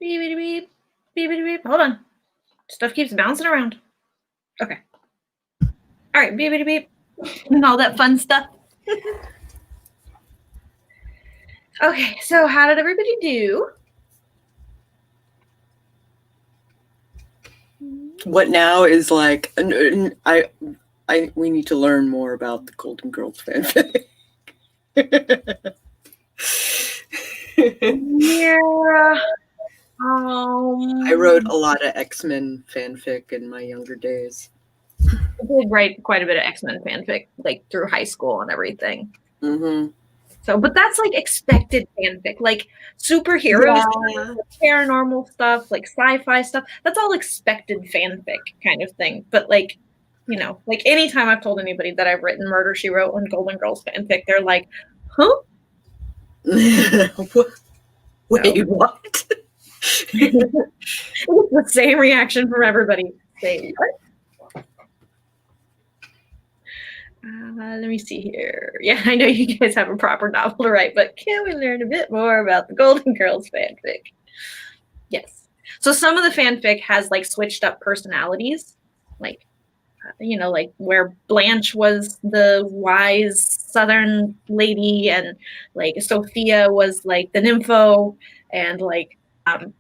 Beep, beep, beep. Beep, beep, beep. Hold on. Stuff keeps bouncing around. Okay. All right. Beep, beep, beep. And all that fun stuff. Okay. So how did everybody do? What now is like, we need to learn more about the Golden Girls fanfic. Yeah. I wrote a lot of X-Men fanfic in my younger days. I did write quite a bit of X-Men fanfic, like through high school and everything. Mm-hmm. So, but that's like expected fanfic, like superheroes, paranormal stuff, like sci-fi stuff. That's all expected fanfic kind of thing. But like, you know, like anytime I've told anybody that I've written Murder, She Wrote and Golden Girls fanfic, they're like, huh? Wait, what? It's the same reaction from everybody. Say what? Let me see here. Yeah, I know you guys have a proper novel to write, but can we learn a bit more about the Golden Girls fanfic? Yes. So some of the fanfic has like switched up personalities, like, you know, like where Blanche was the wise Southern lady, and like Sophia was like the nympho, and like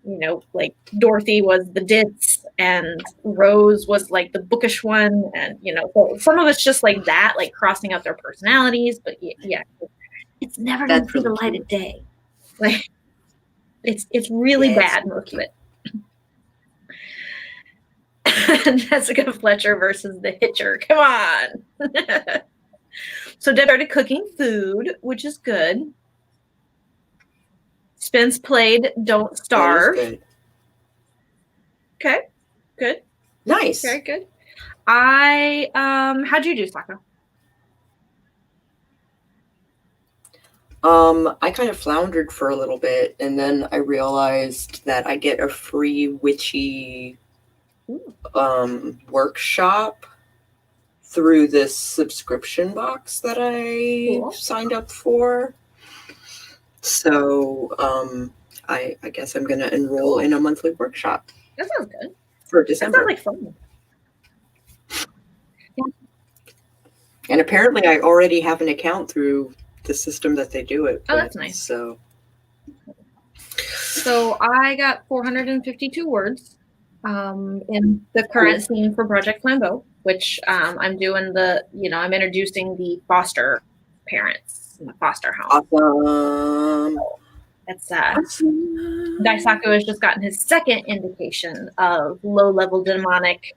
you know, like Dorothy was the ditz, and Rose was like the bookish one, and you know, so some of it's just like that, like crossing out their personalities. But yeah, it's never going to see the light of day. Like it's really bad, most of it. Jessica Fletcher versus the Hitcher. Come on. So Deb started cooking food, which is good. Spence played Don't Starve. Good. Okay, good. Nice. Very good. How'd you do, Sako? I kind of floundered for a little bit, and then I realized that I get a free witchy workshop through this subscription box that I signed up for. So I guess I'm gonna enroll in a monthly workshop. That sounds good. For December. That sounds like fun. Yeah. And apparently I already have an account through the system that they do it. Oh, that's nice. So I got 452 words in the current scene for Project Flambeau, which I'm doing I'm introducing the foster parents in the foster home. Awesome. That's Daisaku has just gotten his second indication of low-level demonic,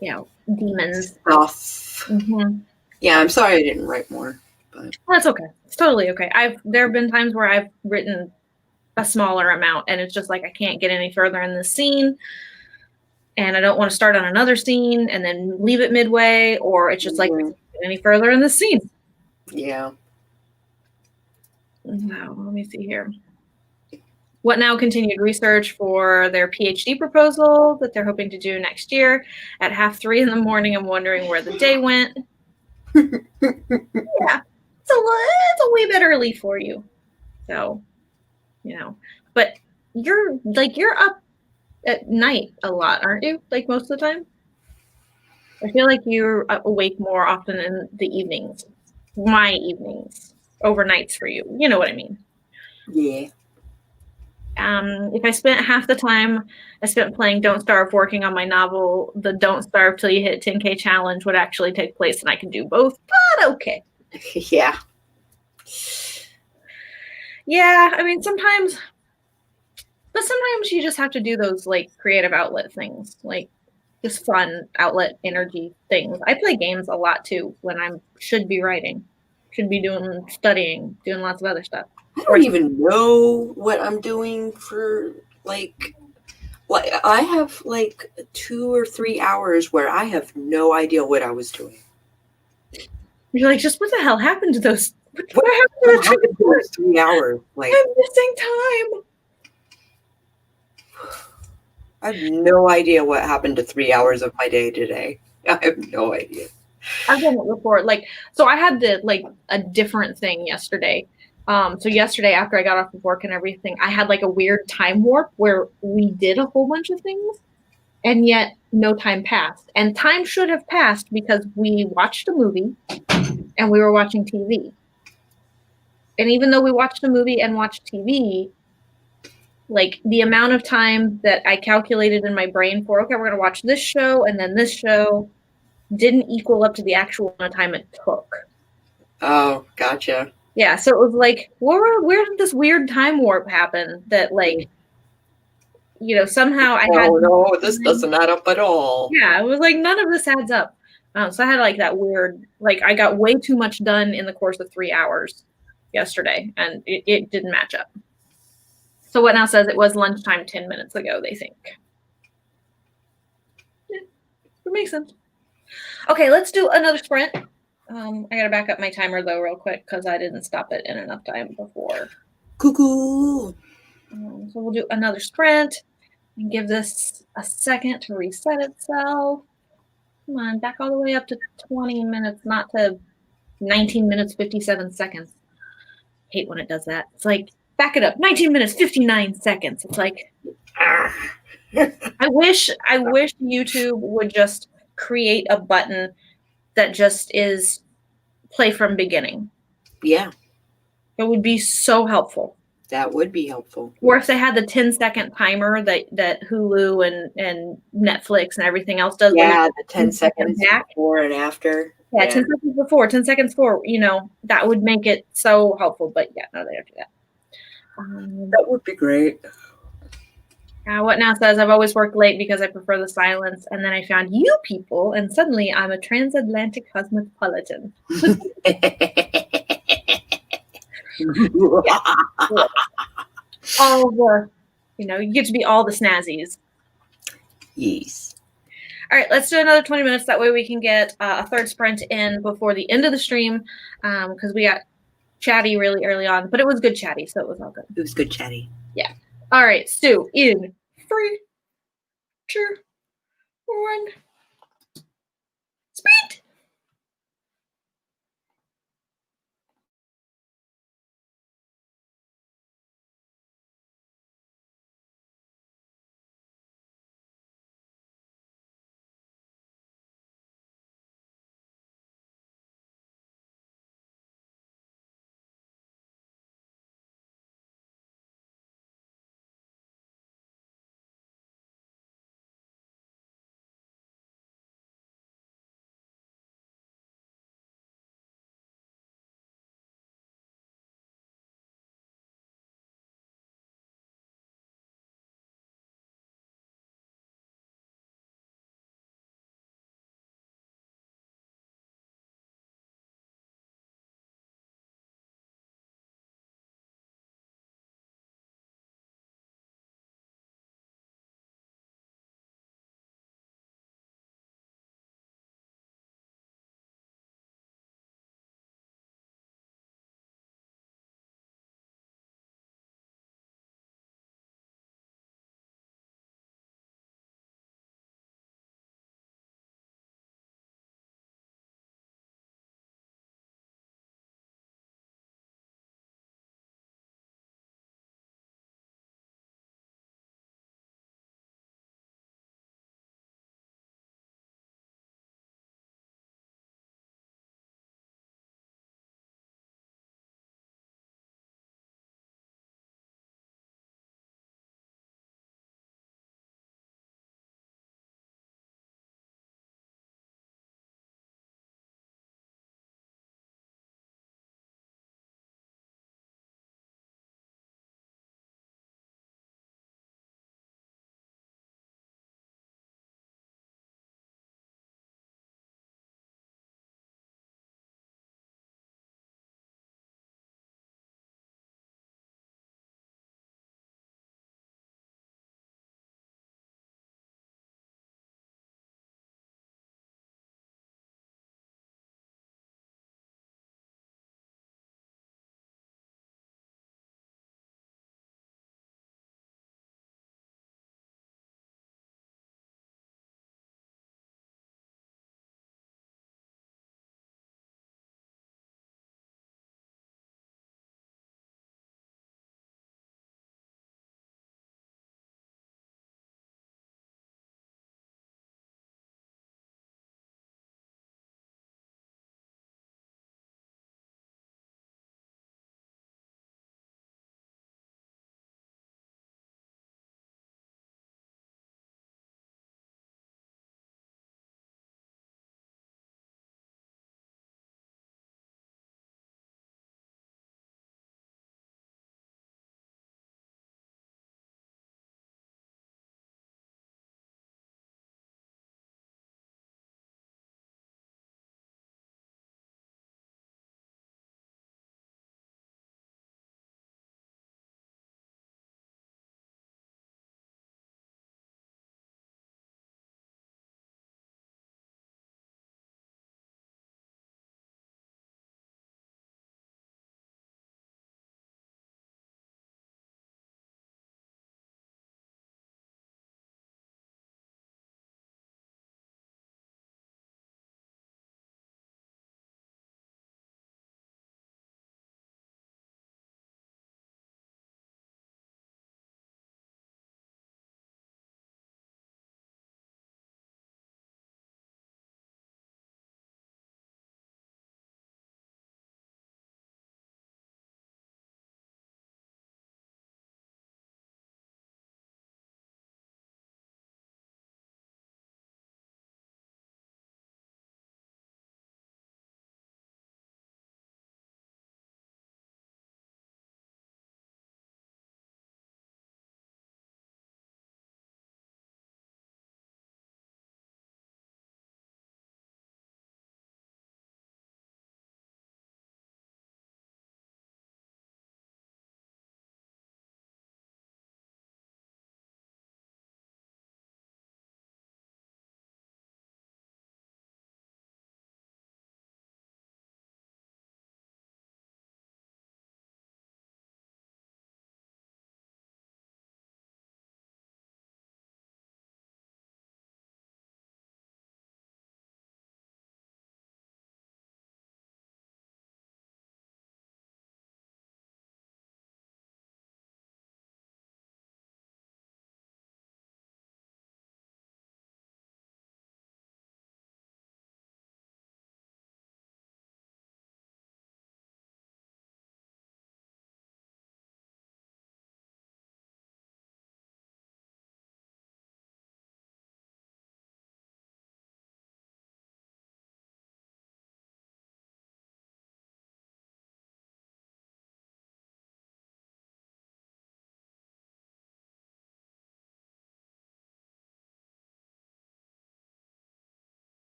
demons. Stuff. Mm-hmm. Yeah, I'm sorry I didn't write more. But that's okay. It's totally okay. There have been times where I've written a smaller amount, and it's just like I can't get any further in this scene, and I don't want to start on another scene and then leave it midway, or it's just like I can't get any further in this scene. Yeah. Now, let me see here. What now? Continued research for their PhD proposal that they're hoping to do next year. At 2:30 in the morning, I'm wondering where the day went. Yeah, it's a wee bit early for you. So, but you're up at night a lot, aren't you? Like most of the time? I feel like you're awake more often in the evenings. My evenings. Overnights for you. You know what I mean? Yeah. If I spent half the time I spent playing Don't Starve working on my novel, the Don't Starve Till You Hit 10K challenge would actually take place, and I can do both, but okay. Yeah. Yeah, I mean, sometimes you just have to do those, like, creative outlet things, like, just fun outlet energy things. I play games a lot, too, when I should be writing. Should be studying, doing lots of other stuff. I don't even know what I'm doing for like I have like 2 or 3 hours where I have no idea what I was doing. You're like, just what the hell happened to those? What happened to those 3 hours? Like, I'm missing time. I have no idea what happened to 3 hours of my day today. I have no idea. I've done it before. Like, so I had a different thing yesterday So yesterday after I got off of work and everything, I had like a weird time warp where we did a whole bunch of things and yet no time passed. And time should have passed because we watched a movie and we were watching TV. And even though we watched a movie and watched TV, like the amount of time that I calculated in my brain for, okay, we're going to watch this show and then this show didn't equal up to the actual amount of time it took. Oh, gotcha. Yeah, so it was like, where did this weird time warp happen that, like, you know, somehow I had... Oh, no, this doesn't add up at all. Yeah, it was like, none of this adds up. So I had, like, that weird, like, I got way too much done in the course of 3 hours yesterday, and it didn't match up. So what now says it was lunchtime 10 minutes ago, they think. Yeah, it makes sense. Okay, let's do another sprint. I gotta back up my timer, though, real quick, because I didn't stop it in enough time before. Cuckoo. So we'll do another sprint and give this a second to reset itself. Come on, back all the way up to 20 minutes, not to 19 minutes, 57 seconds. Hate when it does that. It's like, back it up, 19 minutes, 59 seconds. It's like, I wish YouTube would just create a button that just is play from beginning. Yeah. It would be so helpful. That would be helpful. Or if they had the 10-second timer that Hulu and Netflix and everything else does. Yeah, the 10 seconds before and after. Yeah, 10 seconds before, 10 seconds for, you know, that would make it so helpful. But yeah, no, they don't do that. That would be great. What now says, I've always worked late because I prefer the silence. And then I found you people, and suddenly I'm a transatlantic cosmopolitan. All the, you know, you get to be all the snazzies. Yes. All right, let's do another 20 minutes. That way we can get a third sprint in before the end of the stream, because we got chatty really early on, but it was good chatty, so it was all good. It was good chatty. Yeah. All right, Stu, in 3, 2, 1, sprint.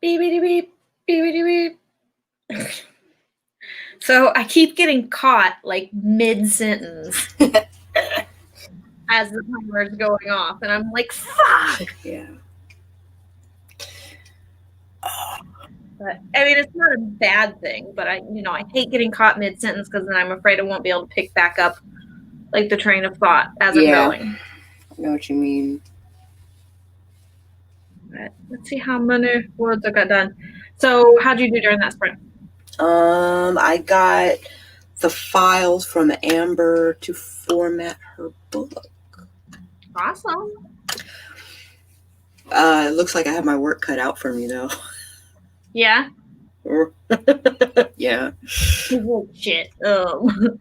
beep, beep, beep, beep, beep, beep. So I keep getting caught like mid-sentence as the timer is going off, and I'm like, fuck! Yeah. But I mean, it's not a bad thing, but I hate getting caught mid-sentence because then I'm afraid I won't be able to pick back up like the train of thought as I'm going. I know what you mean. But let's see how many words I got done. So how'd you do during that sprint? I got the files from Amber to format her book. Awesome. It looks like I have my work cut out for me, though. Yeah? Yeah. Oh, shit. It's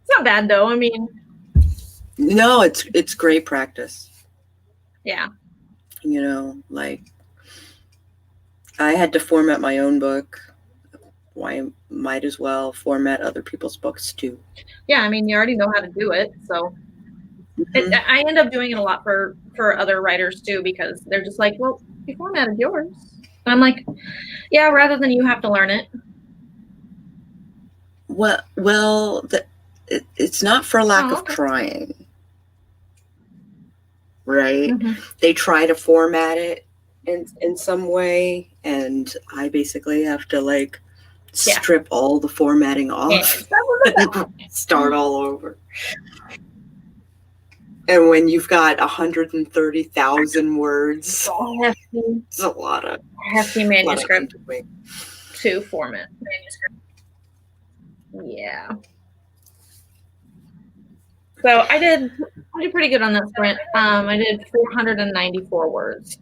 not bad, though. I mean... No, it's great practice. Yeah. You know, like, I had to format my own book. Why might as well format other people's books, too. Yeah, I mean, you already know how to do it, so... Mm-hmm. I end up doing it a lot for other writers, too, because they're just like, well, you formatted yours. And I'm like, yeah, rather than you have to learn it. Well, it's not for lack of trying. Right? Mm-hmm. They try to format it in some way, and I basically have to, like, strip all the formatting off and start all over. And when you've got 130,000 words, it's a lot of hefty manuscript to format. Yeah. So I did pretty good on that sprint. I did 494 words.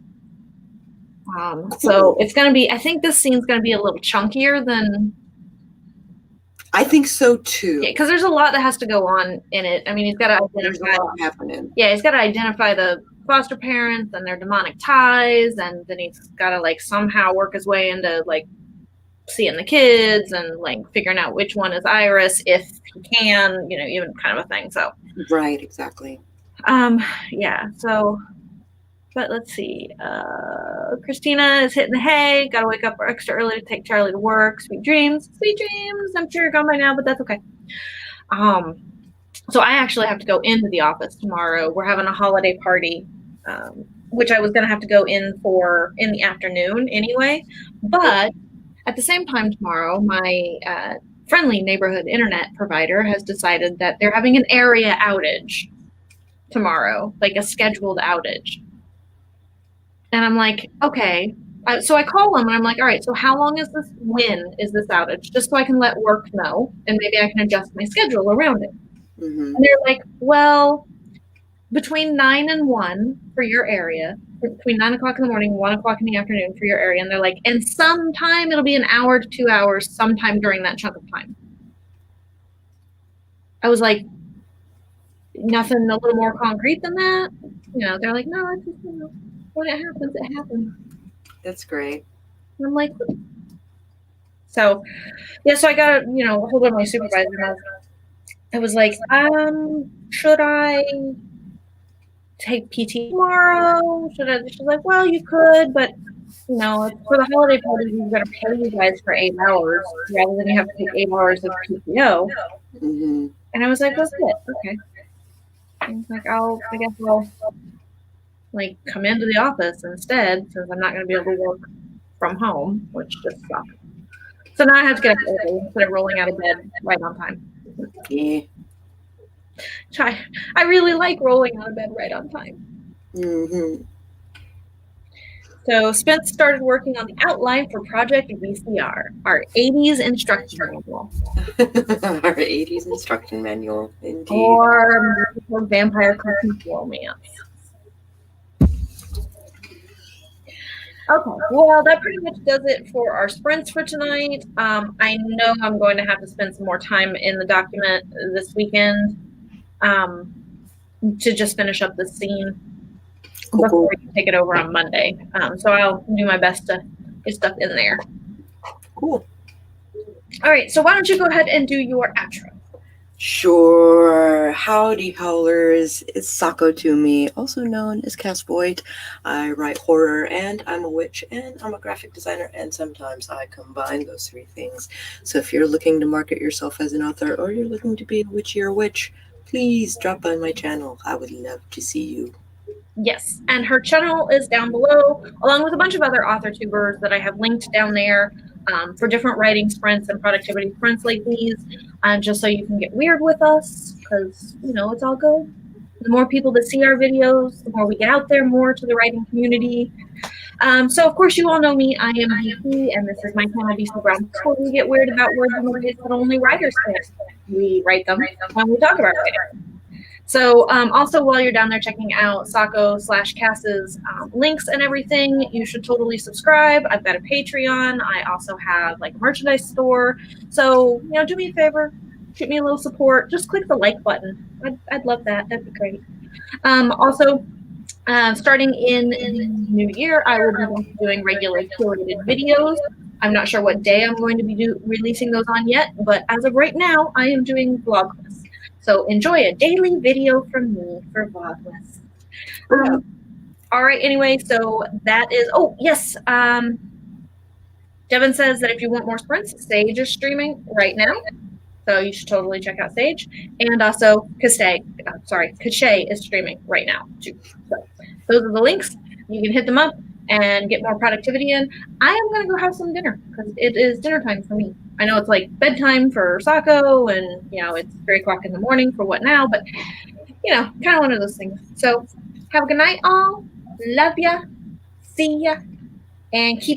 So it's going to be, I think this scene's going to be a little chunkier than... I think so too. Yeah, because there's a lot that has to go on in it. I mean, he's got to identify... There's a lot happening. Yeah, he's got to identify the foster parents and their demonic ties, and then he's got to, like, somehow work his way into, like, seeing the kids and, like, figuring out which one is Iris, if he can, you know, even kind of a thing, so... Right, exactly. Yeah, so... But let's see. Christina is hitting the hay. Got to wake up extra early to take Charlie to work. Sweet dreams. Sweet dreams. I'm sure you're gone by now, but that's okay. So I actually have to go into the office tomorrow. We're having a holiday party, which I was going to have to go in for in the afternoon anyway. But at the same time tomorrow, my friendly neighborhood internet provider has decided that they're having an area outage tomorrow, like a scheduled outage. And I'm like, okay. So I call them and I'm like, all right, so how long is this? When is this outage? Just so I can let work know and maybe I can adjust my schedule around it. Mm-hmm. And they're like, well, between 9 and 1 for your area, between 9 o'clock in the morning, 1 o'clock in the afternoon for your area. And they're like, and sometime it'll be an hour to 2 hours sometime during that chunk of time. I was like, nothing a little more concrete than that? You know, they're like, no, it's just, you know. When it happens, it happens. That's great. And I'm like, so, yeah, so I got, you know, hold on my supervisor. I was like, should I take PT tomorrow? She's like, well, you could, but, you know, for the holiday party, you've got to pay you guys for 8 hours rather than you have to take 8 hours of PTO. Mm-hmm. And I was like, that's it. Okay. And I was like, I guess I'll like come into the office instead, since I'm not going to be able to work from home, which just sucks. So now I have to get up early instead of rolling out of bed right on time. Yeah. I really like rolling out of bed right on time. Mm-hmm. So Spence started working on the outline for Project VCR, our 80s instruction manual. Our 80s instruction manual, indeed. Or vampire Christmas romance. Okay, well, that pretty much does it for our sprints for tonight. I know I'm going to have to spend some more time in the document this weekend to just finish up this scene before you take it over on Monday. So I'll do my best to get stuff in there. Cool. All right, so why don't you go ahead and do your outro? Sure. Howdy, howlers. It's Sako Tumi, also known as Voit. I write horror, and I'm a witch, and I'm a graphic designer, and sometimes I combine those three things. So if you're looking to market yourself as an author, or you're looking to be a witchy or witch, please drop by my channel. I would love to see you. Yes, and her channel is down below, along with a bunch of other Authortubers that I have linked down there for different writing sprints and productivity sprints like these, just so you can get weird with us, because, you know, it's all good. The more people that see our videos, the more we get out there more to the writing community. So, of course, you all know me. I am BC, and this is my channel, BC Brown Books, where we get weird about words in the ways that only writers can. We write them when we talk about writing. So also while you're down there checking out Sako/Cass's links and everything, you should totally subscribe. I've got a Patreon. I also have like a merchandise store. So, you know, do me a favor, shoot me a little support. Just click the like button. I'd love that. That'd be great. Also, starting in the new year, I will be doing regular curated videos. I'm not sure what day I'm going to be releasing those on yet, but as of right now, I am doing Vlogmas. So enjoy a daily video from me for Vlogmas. All right, anyway, so that is, oh, yes. Devin says that if you want more sprints, Sage is streaming right now. So you should totally check out Sage. And also Cachet is streaming right now too. So those are the links. You can hit them up and get more productivity in. I am going to go have some dinner because it is dinner time for me. I know it's like bedtime for Sako, and, you know, it's 3 o'clock in the morning for What Now, but, you know, kind of one of those things. So have a good night, all. Love ya. See ya. And keep